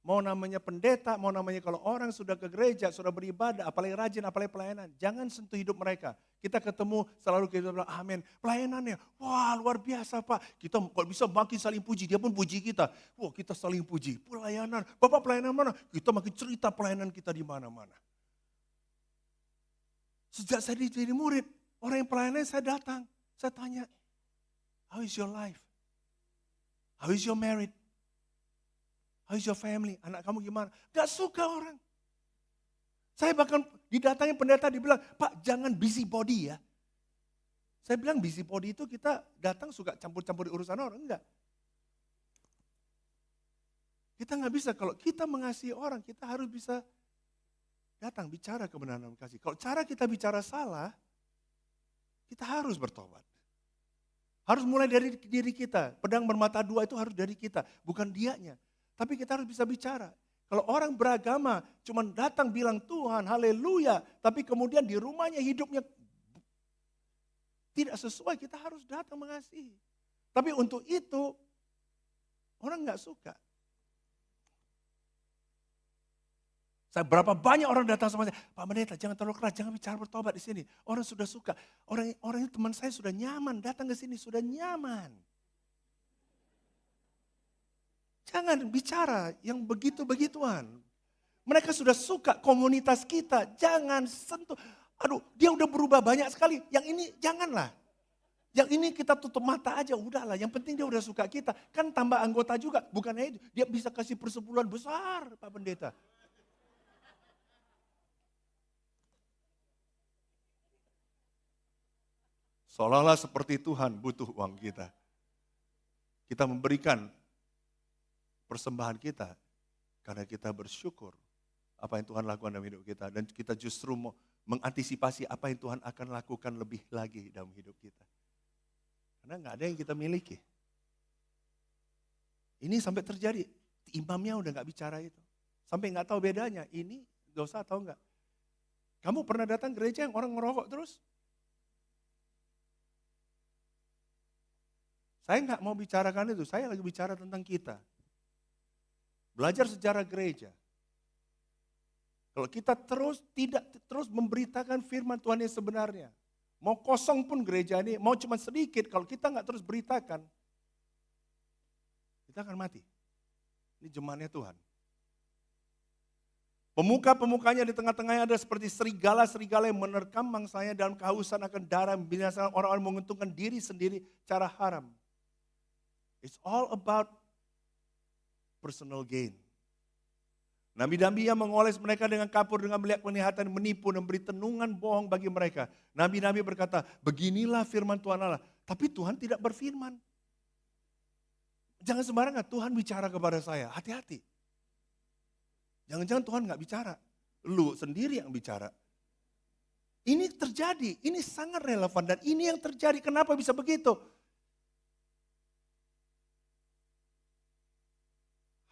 [SPEAKER 1] Mau namanya pendeta, mau namanya kalau orang sudah ke gereja, sudah beribadah, apalagi rajin, apalagi pelayanan. Jangan sentuh hidup mereka. Kita ketemu, selalu kita bilang, amin. Pelayanannya, wah luar biasa Pak. Kita kalau bisa makin saling puji, dia pun puji kita. Wah kita saling puji. Pelayanan, Bapak pelayanan mana? Kita makin cerita pelayanan kita di mana-mana. Sejak saya jadi murid, orang yang pelayanan saya datang. Saya tanya, how is your life? How is your married? How is your family? Anak kamu gimana? Gak suka orang. Saya bahkan didatangi pendeta dibilang, Pak jangan busybody ya. Saya bilang busybody itu kita datang suka campur-campur di urusan orang. Enggak. Kita nggak bisa, kalau kita mengasihi orang, kita harus bisa datang bicara kebenaran dan kasih. Kalau cara kita bicara salah, kita harus bertobat. Harus mulai dari diri kita. Pedang bermata dua itu harus dari kita, bukan dianya. Tapi kita harus bisa bicara. Kalau orang beragama cuma datang bilang Tuhan, haleluya. Tapi kemudian di rumahnya hidupnya tidak sesuai, kita harus datang mengasihi. Tapi untuk itu, orang nggak suka. Berapa banyak orang datang sama saya, Pak Pendeta jangan terlalu keras, jangan bicara bertobat di sini. Orang sudah suka, orang teman saya sudah nyaman, datang ke sini sudah nyaman. Jangan bicara yang begitu-begituan. Mereka sudah suka komunitas kita, jangan sentuh. Aduh, dia udah berubah banyak sekali, yang ini janganlah. Yang ini kita tutup mata aja, udahlah. Yang penting dia udah suka kita, kan tambah anggota juga. Bukannya itu, dia bisa kasih persepuluhan besar Pak Pendeta. Seolah-olah seperti Tuhan butuh uang kita. Kita memberikan persembahan kita karena kita bersyukur apa yang Tuhan lakukan dalam hidup kita. Dan kita justru mau mengantisipasi apa yang Tuhan akan lakukan lebih lagi dalam hidup kita. Karena nggak ada yang kita miliki. Ini sampai terjadi, imamnya udah nggak bicara itu. Sampai nggak tahu bedanya, ini dosa atau enggak. Kamu pernah datang gereja yang orang ngerokok terus? Saya nggak mau bicarakan itu, saya lagi bicara tentang kita. Belajar sejarah gereja. Kalau kita tidak terus memberitakan firman Tuhan yang sebenarnya. Mau kosong pun gereja ini, mau cuma sedikit, kalau kita nggak terus beritakan, kita akan mati. Ini jemaatnya Tuhan. Pemuka-pemukanya di tengah-tengahnya ada seperti serigala-serigala yang menerkam mangsanya dalam kehausan akan darah, membinasakan orang-orang menguntungkan diri sendiri cara haram. It's all about personal gain. Nabi-nabi yang mengoles mereka dengan kapur, dengan melihat penglihatan, menipu, memberi tenungan bohong bagi mereka. Nabi-nabi berkata, beginilah firman Tuhan Allah. Tapi Tuhan tidak berfirman. Jangan sembarangan, Tuhan bicara kepada saya, hati-hati. Jangan-jangan Tuhan nggak bicara, lu sendiri yang bicara. Ini terjadi, ini sangat relevan dan ini yang terjadi. Kenapa bisa begitu?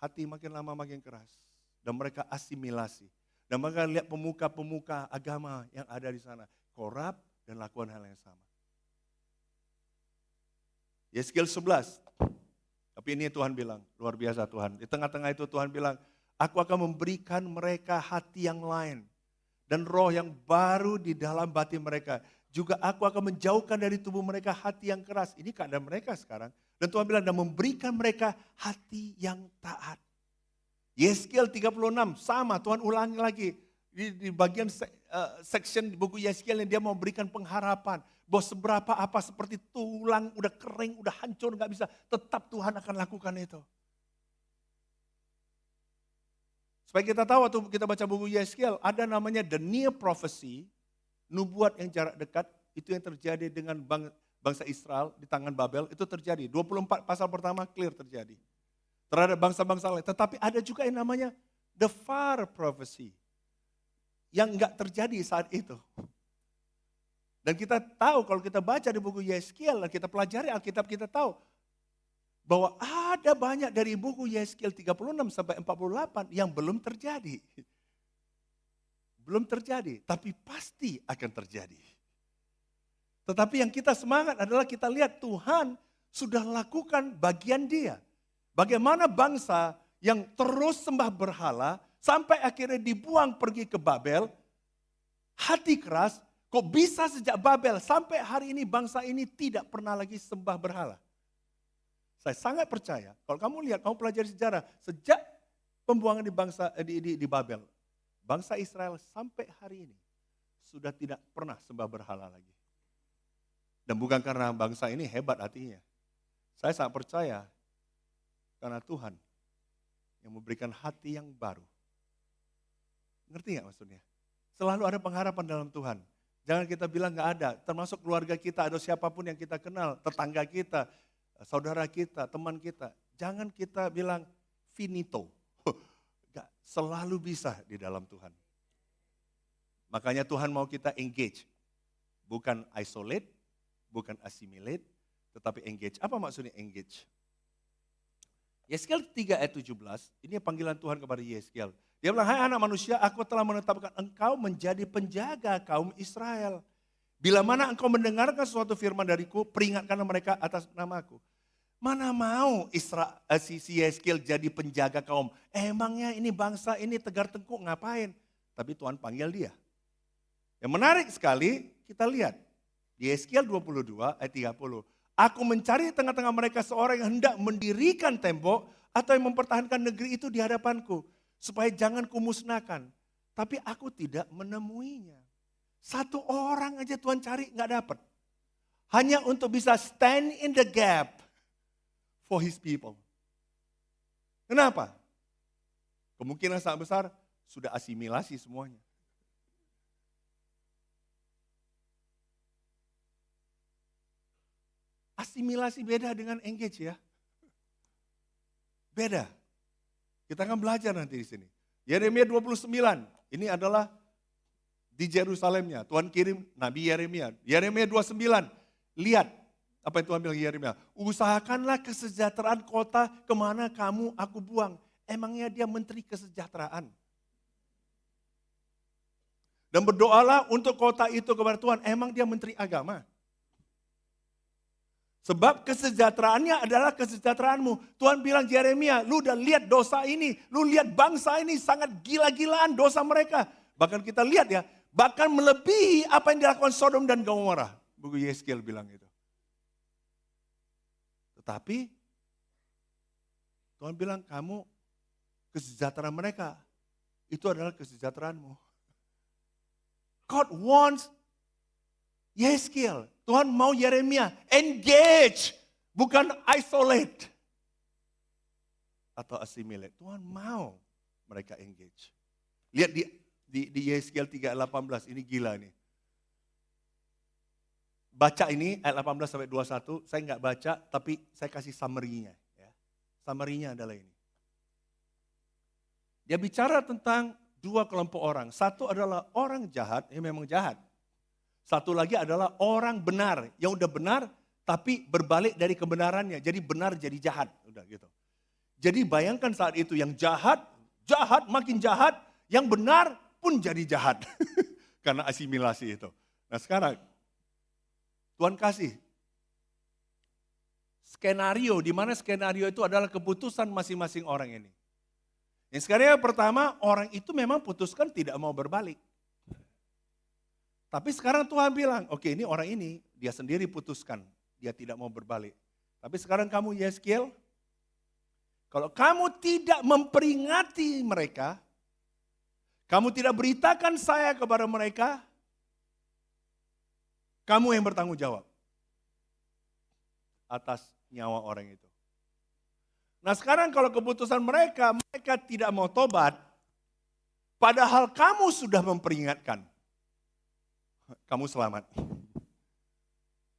[SPEAKER 1] Hati makin lama makin keras. Dan mereka asimilasi. Dan mereka lihat pemuka-pemuka agama yang ada di sana. Korup dan lakukan hal yang sama. Yeskiel 11. Tapi ini Tuhan bilang, luar biasa Tuhan. Di tengah-tengah itu Tuhan bilang, aku akan memberikan mereka hati yang lain. Dan roh yang baru di dalam batin mereka. Juga aku akan menjauhkan dari tubuh mereka hati yang keras. Ini keadaan mereka sekarang. Dan Tuhan bilang, dan memberikan mereka hati yang taat. Yeskiel 36, sama Tuhan ulangi lagi. Di bagian section buku Yeskiel yang dia mau berikan pengharapan. Bahwa seberapa apa seperti tulang udah kering, udah hancur, gak bisa. Tetap Tuhan akan lakukan itu. Supaya kita tahu waktu kita baca buku Yeskiel, ada namanya the near prophecy, nubuat yang jarak dekat, itu yang terjadi dengan bangsa Israel di tangan Babel, itu terjadi. 24 pasal pertama clear terjadi. Terhadap bangsa-bangsa lain. Tetapi ada juga yang namanya the far prophecy. Yang enggak terjadi saat itu. Dan kita tahu kalau kita baca di buku Yeskiel dan kita pelajari Alkitab, kita tahu bahwa ada banyak dari buku Yeskiel 36 sampai 48 yang belum terjadi. Belum terjadi, tapi pasti akan terjadi. Tetapi yang kita semangat adalah kita lihat Tuhan sudah lakukan bagian dia. Bagaimana bangsa yang terus sembah berhala sampai akhirnya dibuang pergi ke Babel, hati keras, kok bisa sejak Babel sampai hari ini bangsa ini tidak pernah lagi sembah berhala. Saya sangat percaya, kalau kamu lihat, kamu pelajari sejarah, sejak pembuangan di Babel, bangsa Israel sampai hari ini sudah tidak pernah sembah berhala lagi. Dan bukan karena bangsa ini hebat hatinya. Saya sangat percaya karena Tuhan yang memberikan hati yang baru. Ngerti gak maksudnya? Selalu ada pengharapan dalam Tuhan. Jangan kita bilang gak ada, termasuk keluarga kita atau siapapun yang kita kenal, tetangga kita, saudara kita, teman kita. Jangan kita bilang finito, selalu bisa di dalam Tuhan. Makanya Tuhan mau kita engage. Bukan isolate, bukan assimilate, tetapi engage. Apa maksudnya engage? Yeskel 3 ayat 17, ini panggilan Tuhan kepada Yeskel. Dia bilang, hai anak manusia, aku telah menetapkan engkau menjadi penjaga kaum Israel. Bila mana engkau mendengarkan suatu firman dariku, peringatkanlah mereka atas namaku. Mana mau si Yeskel jadi penjaga kaum. Emangnya ini bangsa ini tegar tengkuk ngapain? Tapi Tuhan panggil dia. Yang menarik sekali, kita lihat. Di Yeskel 22 ayat 30. Aku mencari di tengah-tengah mereka seorang yang hendak mendirikan tembok atau yang mempertahankan negeri itu di hadapanku. Supaya jangan kumusnahkan. Tapi aku tidak menemuinya. Satu orang aja Tuhan cari nggak dapat. Hanya untuk bisa stand in the gap for his people. Kenapa? Kemungkinan sangat besar sudah asimilasi semuanya. Asimilasi beda dengan engage ya. Beda. Kita akan belajar nanti di sini. Yeremia 29, ini adalah di Yerusalemnya. Tuhan kirim Nabi Yeremia. Yeremia 29, lihat apa yang Tuhan bilang Yeremia. Usahakanlah kesejahteraan kota kemana kamu aku buang. Emangnya dia menteri kesejahteraan. Dan berdoalah untuk kota itu kepada Tuhan. Emang dia menteri agama. Sebab kesejahteraannya adalah kesejahteraanmu. Tuhan bilang Yeremia, lu udah lihat dosa ini. Lu lihat bangsa ini sangat gila-gilaan dosa mereka. Bahkan kita lihat ya, bahkan melebihi apa yang dilakukan Sodom dan Gomora. Buku Yeskel bilang itu. Tetapi Tuhan bilang kamu kesejahteraan mereka. Itu adalah kesejahteraanmu. God wants Yeskel. Tuhan mau Yeremia engage, bukan isolate atau assimilate. Tuhan mau mereka engage. Lihat di Yeskel 3:18, ini gila nih. Baca ini ayat 18 sampai 21, saya nggak baca tapi saya kasih summary-nya. Ya. Summary-nya adalah ini. Dia bicara tentang dua kelompok orang. Satu adalah orang jahat, yang memang jahat. Satu lagi adalah orang benar, yang udah benar tapi berbalik dari kebenarannya. Jadi benar jadi jahat, udah gitu. Jadi bayangkan saat itu yang jahat makin jahat, yang benar pun jadi jahat. Karena asimilasi itu. Nah sekarang Tuhan kasih skenario, di mana skenario itu adalah keputusan masing-masing orang ini. Yang sekarang yang pertama, orang itu memang putuskan tidak mau berbalik. Tapi sekarang Tuhan bilang, oke ini orang ini, dia sendiri putuskan, dia tidak mau berbalik. Tapi sekarang kamu Yeskel, kalau kamu tidak memperingati mereka, kamu tidak beritakan saya kepada mereka, kamu yang bertanggung jawab atas nyawa orang itu. Nah sekarang kalau keputusan mereka tidak mau tobat, padahal kamu sudah memperingatkan. Kamu selamat.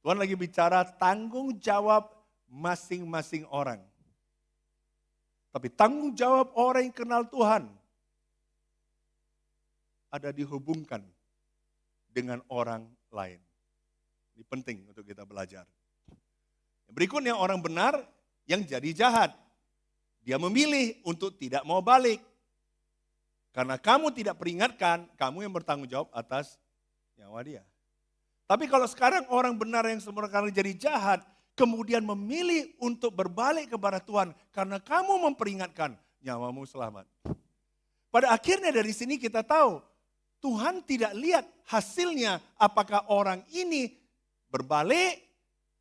[SPEAKER 1] Tuhan lagi bicara tanggung jawab masing-masing orang. Tapi tanggung jawab orang yang kenal Tuhan ada dihubungkan dengan orang lain. Ini penting untuk kita belajar. Berikutnya orang benar yang jadi jahat. Dia memilih untuk tidak mau balik. Karena kamu tidak peringatkan, kamu yang bertanggung jawab atas nyawa dia. Tapi kalau sekarang orang benar yang sebenarnya jadi jahat, kemudian memilih untuk berbalik kepada Tuhan, karena kamu memperingatkan, nyawamu selamat. Pada akhirnya dari sini kita tahu, Tuhan tidak lihat hasilnya apakah orang ini berbalik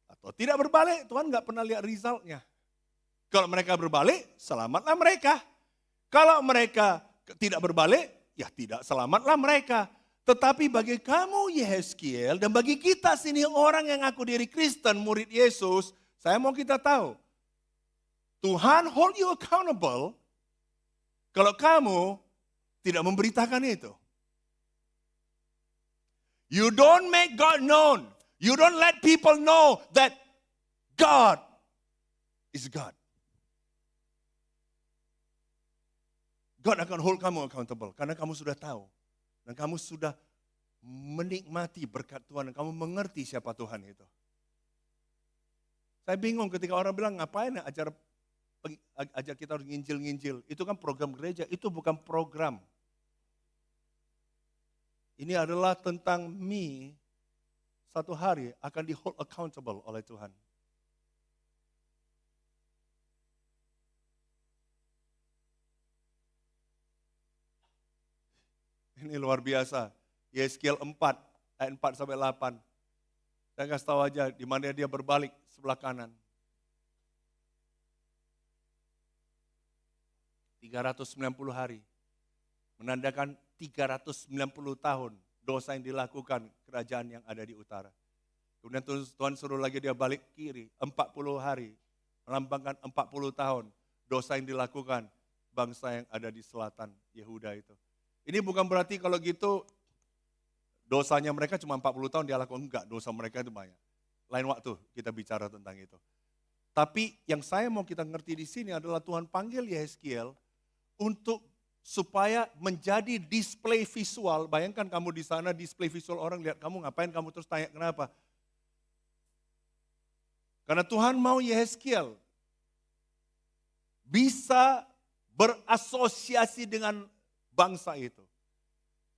[SPEAKER 1] atau tidak berbalik. Tuhan nggak pernah lihat resultnya. Kalau mereka berbalik, selamatlah mereka. Kalau mereka tidak berbalik, ya tidak selamatlah mereka. Tetapi bagi kamu Yeskel dan bagi kita sini orang yang ngaku diri Kristen, murid Yesus, saya mau kita tahu. Tuhan hold you accountable kalau kamu tidak memberitakan itu. You don't make God known. You don't let people know that God is God. God akan hold kamu accountable karena kamu sudah tahu. Dan kamu sudah menikmati berkat Tuhan dan kamu mengerti siapa Tuhan itu. Saya bingung ketika orang bilang ngapain ajar kita harus nginjil-nginjil. Itu kan program gereja, itu bukan program. Ini adalah tentang me, satu hari akan di hold accountable oleh Tuhan. Ini luar biasa. Yeskiel 4, ayat 4 sampai 8. Saya kasih tahu aja di mana dia berbalik sebelah kanan. 390 hari. Menandakan 390 tahun dosa yang dilakukan kerajaan yang ada di utara. Kemudian Tuhan suruh lagi dia balik kiri, 40 hari. Melambangkan 40 tahun dosa yang dilakukan bangsa yang ada di selatan Yehuda itu. Ini bukan berarti kalau gitu dosanya mereka cuma 40 tahun dia lakukan. Enggak, dosa mereka itu banyak. Lain waktu kita bicara tentang itu. Tapi yang saya mau kita ngerti di sini adalah Tuhan panggil Yeskiel untuk supaya menjadi display visual. Bayangkan kamu di sana display visual, orang lihat kamu ngapain, kamu terus tanya kenapa. Karena Tuhan mau Yeskiel bisa berasosiasi dengan bangsa itu.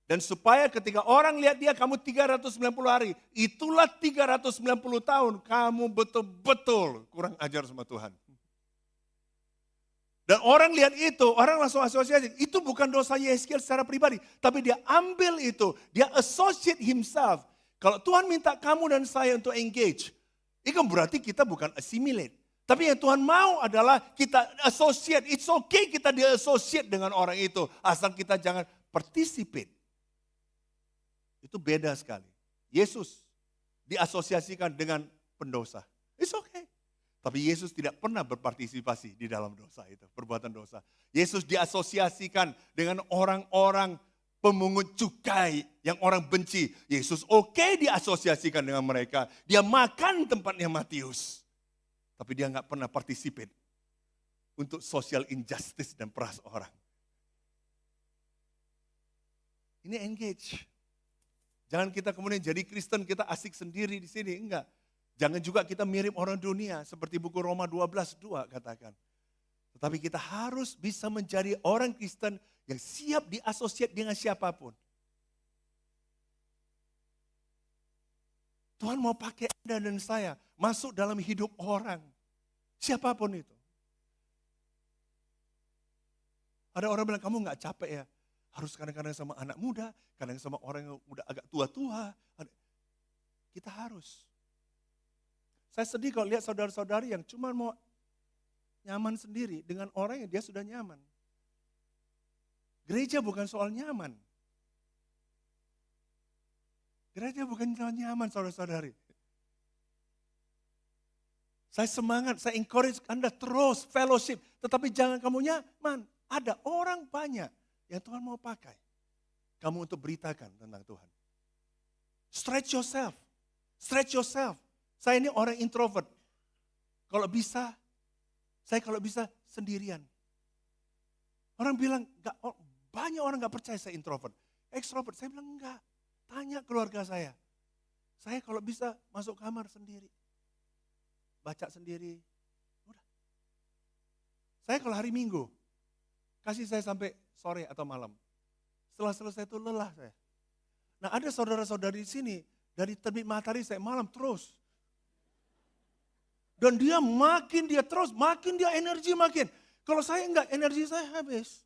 [SPEAKER 1] Dan supaya ketika orang lihat dia kamu 390 hari, itulah 390 tahun kamu betul-betul kurang ajar sama Tuhan. Dan orang lihat itu, orang langsung asosiasi, itu bukan dosa Yeskiel secara pribadi, tapi dia ambil itu, dia associate himself. Kalau Tuhan minta kamu dan saya untuk engage, itu berarti kita bukan assimilate. Tapi yang Tuhan mau adalah kita associate. It's okay kita di-associate dengan orang itu. Asal kita jangan participate. Itu beda sekali. Yesus diasosiasikan dengan pendosa. It's okay. Tapi Yesus tidak pernah berpartisipasi di dalam dosa itu. Perbuatan dosa. Yesus diasosiasikan dengan orang-orang pemungut cukai yang orang benci. Yesus okay diasosiasikan dengan mereka. Dia makan tempatnya Matius. Tapi dia nggak pernah participate untuk social injustice dan peras orang. Ini engage. Jangan kita kemudian jadi Kristen, kita asik sendiri di sini. Enggak. Jangan juga kita mirip orang dunia seperti buku Roma 12:2 katakan. Tetapi kita harus bisa menjadi orang Kristen yang siap diasosiat dengan siapapun. Tuhan mau pakai Anda dan saya masuk dalam hidup orang. Siapapun itu. Ada orang bilang, kamu gak capek ya? Harus kadang-kadang sama anak muda, kadang sama orang yang udah agak tua-tua. Kita harus. Saya sedih kalau lihat saudara-saudari yang cuma mau nyaman sendiri dengan orang yang dia sudah nyaman. Gereja bukan soal nyaman. Gereja bukan soal nyaman, saudara-saudari. Saya semangat, saya encourage Anda terus fellowship. Tetapi jangan kamu nyaman. Ada orang banyak yang Tuhan mau pakai. Kamu untuk beritakan tentang Tuhan. Stretch yourself. Stretch yourself. Saya ini orang introvert. Kalau bisa, saya kalau bisa sendirian. Orang bilang, banyak orang gak percaya saya introvert. Extrovert, saya bilang enggak. Tanya keluarga saya. Saya kalau bisa masuk kamar sendiri. Baca sendiri. Udah. Saya kalau hari Minggu, kasih saya sampai sore atau malam. Setelah selesai itu lelah saya. Nah ada saudara-saudari di sini, dari terbit matahari saya malam terus. Dan dia makin dia terus, makin dia energi makin. Kalau saya enggak, energi saya habis.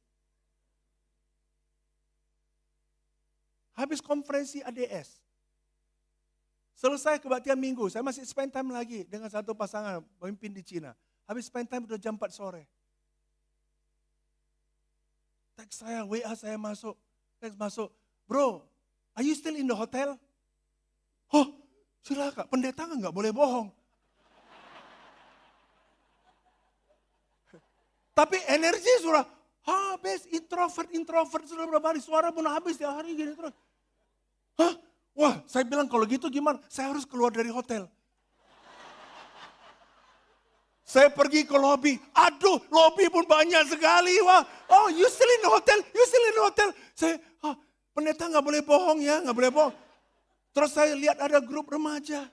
[SPEAKER 1] Habis konferensi ADS. Selesai kebaktian minggu, saya masih spend time lagi dengan satu pasangan pemimpin di Cina. Habis spend time udah jam 4 sore. Teks saya, WA saya masuk. Teks masuk, bro, are you still in the hotel? Oh, silakan, pendeta nggak boleh bohong. Tapi energi sudah habis, introvert sudah berapa hari, suara pun habis tiap hari gini terus. Hah? Wah, saya bilang kalau gitu gimana? Saya harus keluar dari hotel. Saya pergi ke lobi, aduh lobi pun banyak sekali. Wah, oh you still in the hotel, you still in the hotel. Saya, pendeta nggak boleh bohong ya, nggak boleh bohong. Terus saya lihat ada grup remaja.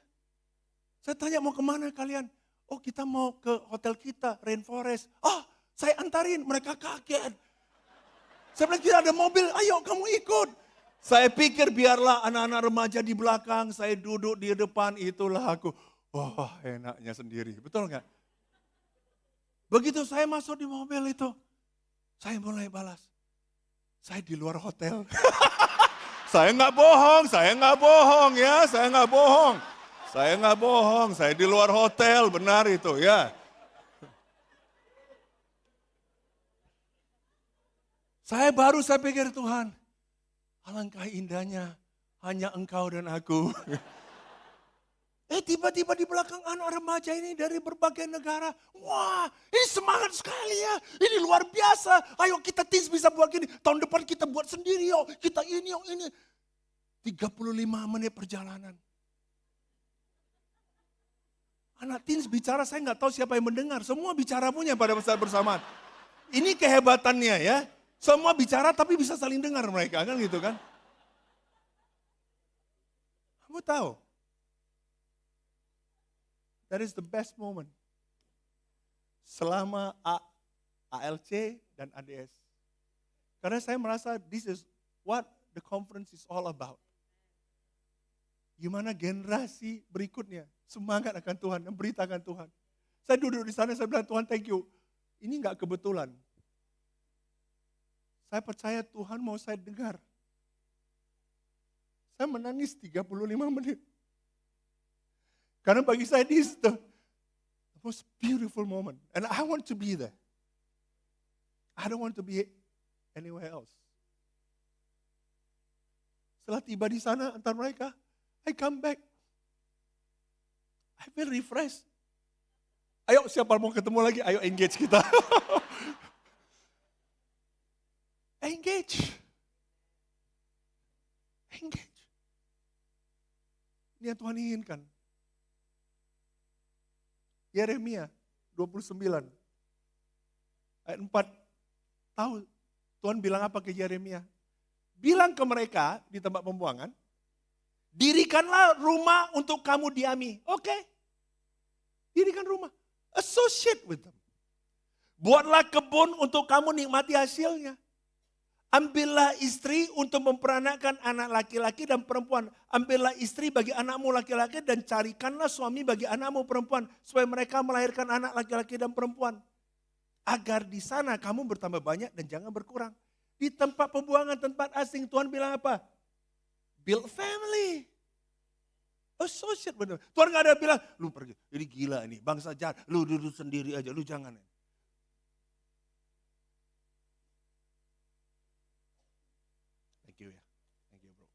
[SPEAKER 1] Saya tanya mau kemana kalian? Oh kita mau ke hotel kita, Rainforest. Oh saya antarin, mereka kaget. Saya bilang kita ada mobil, ayo kamu ikut. Saya pikir biarlah anak-anak remaja di belakang, saya duduk di depan, itulah aku. Wah enaknya sendiri, betul nggak? Begitu saya masuk di mobil itu, saya mulai balas. Saya di luar hotel. Saya nggak bohong ya, saya nggak bohong. Saya di luar hotel, benar itu ya. Saya pikir Tuhan, alangkah indahnya hanya Engkau dan aku. Tiba-tiba di belakang anak remaja ini dari berbagai negara. Wah, ini semangat sekali ya. Ini luar biasa. Ayo kita teens bisa buat gini. Tahun depan kita buat sendiri yuk. Kita ini yuk ini. 35 menit perjalanan. Anak teens bicara saya nggak tahu siapa yang mendengar. Semua bicara punya pada saat bersamaan. Ini kehebatannya ya. Semua bicara tapi bisa saling dengar mereka kan gitu kan. Kamu tahu? That is the best moment. Selama ALC dan ADS. Karena saya merasa this is what the conference is all about. Gimana generasi berikutnya semangat akan Tuhan, memberitakan Tuhan. Saya duduk di sana, saya bilang Tuhan thank you. Ini enggak kebetulan. Saya percaya Tuhan mau saya dengar. Saya menangis 35 menit. Karena bagi saya this is the most beautiful moment. And I want to be there. I don't want to be anywhere else. Setelah tiba di sana antar mereka, I come back. I feel refreshed. Ayo siapa mau ketemu lagi, ayo engage kita. Engage. Ini yang Tuhan inginkan. Yeremia 29 ayat 4. Tahu Tuhan bilang apa ke Yeremia? Bilang ke mereka di tempat pembuangan, dirikanlah rumah untuk kamu diami. Oke. Dirikan rumah. Associate with them. Buatlah kebun untuk kamu nikmati hasilnya. Ambillah istri untuk memperanakkan anak laki-laki dan perempuan. Ambillah istri bagi anakmu laki-laki dan carikanlah suami bagi anakmu perempuan. Supaya mereka melahirkan anak laki-laki dan perempuan. Agar di sana kamu bertambah banyak dan jangan berkurang. Di tempat pembuangan, tempat asing, Tuhan bilang apa? Build family. Associate benar. Tuhan gak ada bilang, lu pergi, ini gila ini, bangsa jahat, lu duduk sendiri aja, lu jangan. Thank you ya, thank you bro.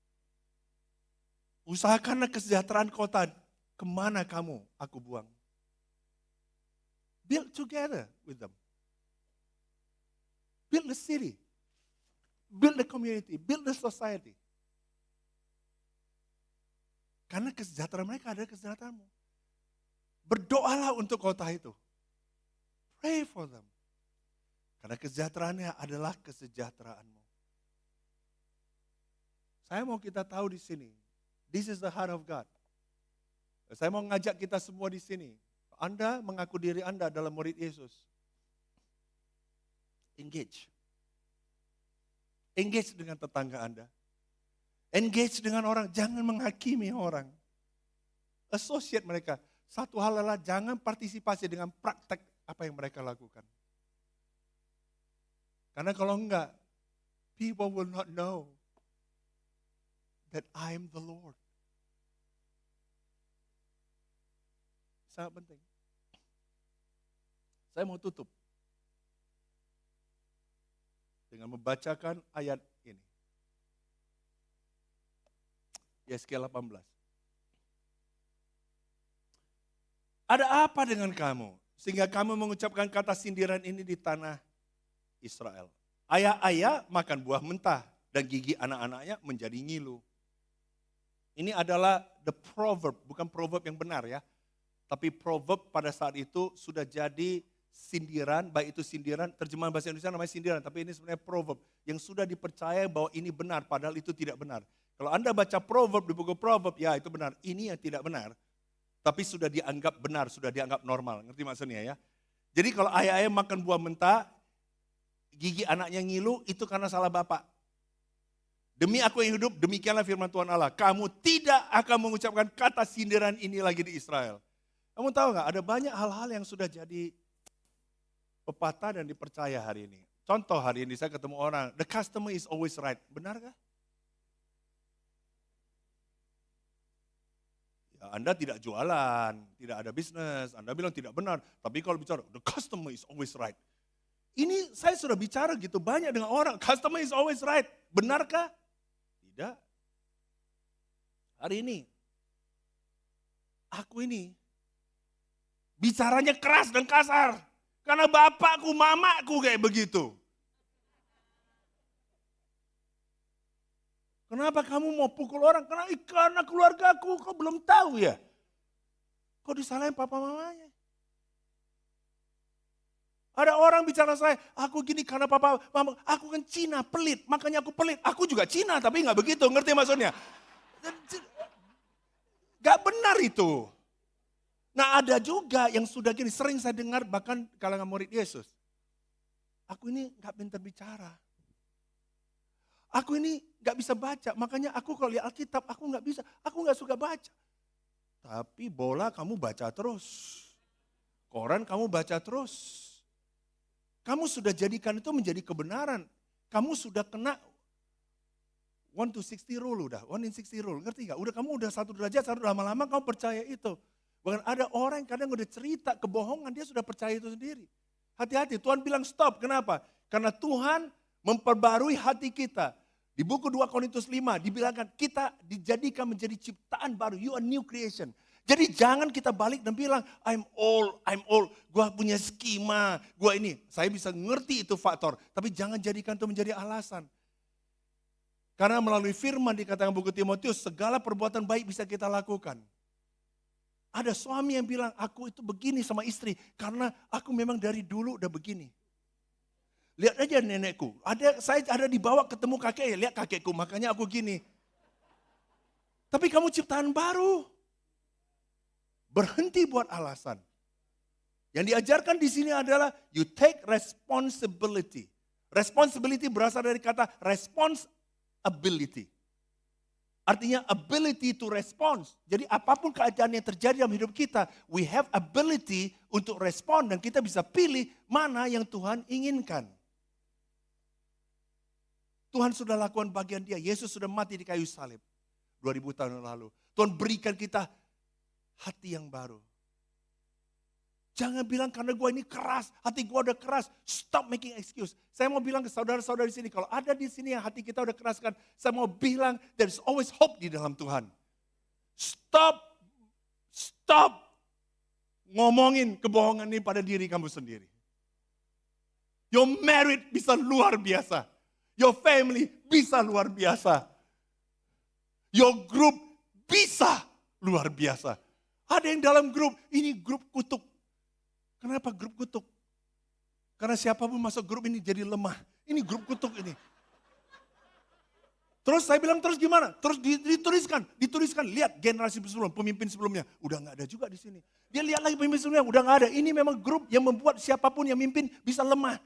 [SPEAKER 1] Usahakanlah kesejahteraan kota, kemana kamu aku buang. Build together with them. Build the city. Build the community, build the society. Karena kesejahteraan mereka adalah kesejahteraanmu. Berdoalah untuk kota itu. Pray for them. Karena kesejahteraannya adalah kesejahteraanmu. Saya mau kita tahu di sini, this is the heart of God. Saya mau ngajak kita semua di sini. Anda mengaku diri Anda adalah murid Yesus. Engage. Engage dengan tetangga Anda. Engage dengan orang, jangan menghakimi orang. Associate mereka. Satu hal adalah jangan partisipasi dengan praktek apa yang mereka lakukan. Karena kalau enggak, people will not know that I am the Lord. Sangat penting. Saya mau tutup dengan membacakan ayat ini. Yesaya 18. Ada apa dengan kamu? Sehingga kamu mengucapkan kata sindiran ini di tanah Israel. Ayah-ayah makan buah mentah dan gigi anak-anaknya menjadi ngilu. Ini adalah the proverb, bukan proverb yang benar ya. Tapi proverb pada saat itu sudah jadi sindiran, baik itu sindiran, terjemahan bahasa Indonesia namanya sindiran, tapi ini sebenarnya proverb yang sudah dipercaya bahwa ini benar, padahal itu tidak benar. Kalau Anda baca proverb di buku proverb, ya itu benar. Ini yang tidak benar, tapi sudah dianggap benar, sudah dianggap normal. Ngerti maksudnya ya? Jadi kalau ayah-ayah makan buah mentah, gigi anaknya ngilu, itu karena salah bapak. Demi aku yang hidup, demikianlah firman Tuhan Allah. Kamu tidak akan mengucapkan kata sindiran ini lagi di Israel. Kamu tahu nggak, ada banyak hal-hal yang sudah jadi pepatah dan dipercaya hari ini. Contoh hari ini saya ketemu orang, the customer is always right. Benarkah? Ya, Anda tidak jualan, tidak ada bisnis, Anda bilang tidak benar. Tapi kalau bicara, the customer is always right. Ini saya sudah bicara gitu banyak dengan orang, customer is always right. Benarkah? Tidak. Hari ini, aku ini bicaranya keras dan kasar. Karena bapakku, mamaku kayak begitu. Kenapa kamu mau pukul orang? Karena keluargaku, kau belum tahu ya. Kau disalahin papa mamanya. Ada orang bicara saya, aku gini karena papa mama, aku kan Cina, pelit, makanya aku pelit. Aku juga Cina, tapi nggak begitu, ngerti maksudnya? Gak benar itu. Nah ada juga yang sudah gini, sering saya dengar bahkan kalangan murid Yesus. Aku ini gak pintar bicara. Aku ini gak bisa baca, makanya aku kalau lihat Alkitab aku gak bisa, aku gak suka baca. Tapi bola kamu baca terus. Koran kamu baca terus. Kamu sudah jadikan itu menjadi kebenaran. Kamu sudah kena 1 to 60 rule udah, 1 in 60 rule, ngerti gak? Kamu udah 1 derajat, lama-lama kamu percaya itu. Bahkan ada orang yang kadang udah cerita kebohongan, dia sudah percaya itu sendiri. Hati-hati, Tuhan bilang stop, kenapa? Karena Tuhan memperbarui hati kita. Di buku 2 Korintus 5 dibilangkan kita dijadikan menjadi ciptaan baru, you are new creation. Jadi jangan kita balik dan bilang, I'm old, gua punya skema, gua ini. Saya bisa ngerti itu faktor, tapi jangan jadikan itu menjadi alasan. Karena melalui firman dikatakan buku Timotius, segala perbuatan baik bisa kita lakukan. Ada suami yang bilang, aku itu begini sama istri, karena aku memang dari dulu udah begini. Lihat aja nenekku, saya ada dibawa ketemu kakek, lihat kakekku, makanya aku gini. Tapi kamu ciptaan baru. Berhenti buat alasan. Yang diajarkan di sini adalah, you take responsibility. Responsibility berasal dari kata responsibility. Artinya ability to respond. Jadi apapun keadaan yang terjadi dalam hidup kita, we have ability untuk respon dan kita bisa pilih mana yang Tuhan inginkan. Tuhan sudah lakukan bagian dia. Yesus sudah mati di kayu salib 2000 tahun yang lalu. Tuhan berikan kita hati yang baru. Jangan bilang karena gue ini keras, hati gue udah keras. Stop making excuse. Saya mau bilang ke saudara-saudara di sini, kalau ada di sini yang hati kita udah keraskan, saya mau bilang there is always hope di dalam Tuhan. Stop ngomongin kebohongan ini pada diri kamu sendiri. Your marriage bisa luar biasa. Your family bisa luar biasa. Your group bisa luar biasa. Ada yang dalam grup, ini grup kutuk. Kenapa grup kutuk? Karena siapapun masuk grup ini jadi lemah. Ini grup kutuk ini. Terus saya bilang terus gimana? Terus dituliskan. Lihat generasi sebelum, pemimpin sebelumnya. Udah gak ada juga di sini. Dia lihat lagi pemimpin sebelumnya, udah gak ada. Ini memang grup yang membuat siapapun yang mimpin bisa lemah.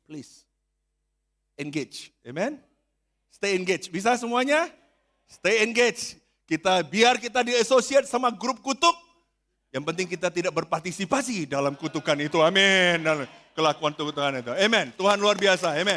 [SPEAKER 1] Please, engage. Amen? Stay engaged. Bisa semuanya? Stay engaged. Biar kita di-associate sama grup kutuk. Yang penting kita tidak berpartisipasi dalam kutukan itu. Amin. Dan kelakuan kutukan itu. Amen. Tuhan luar biasa. Amen.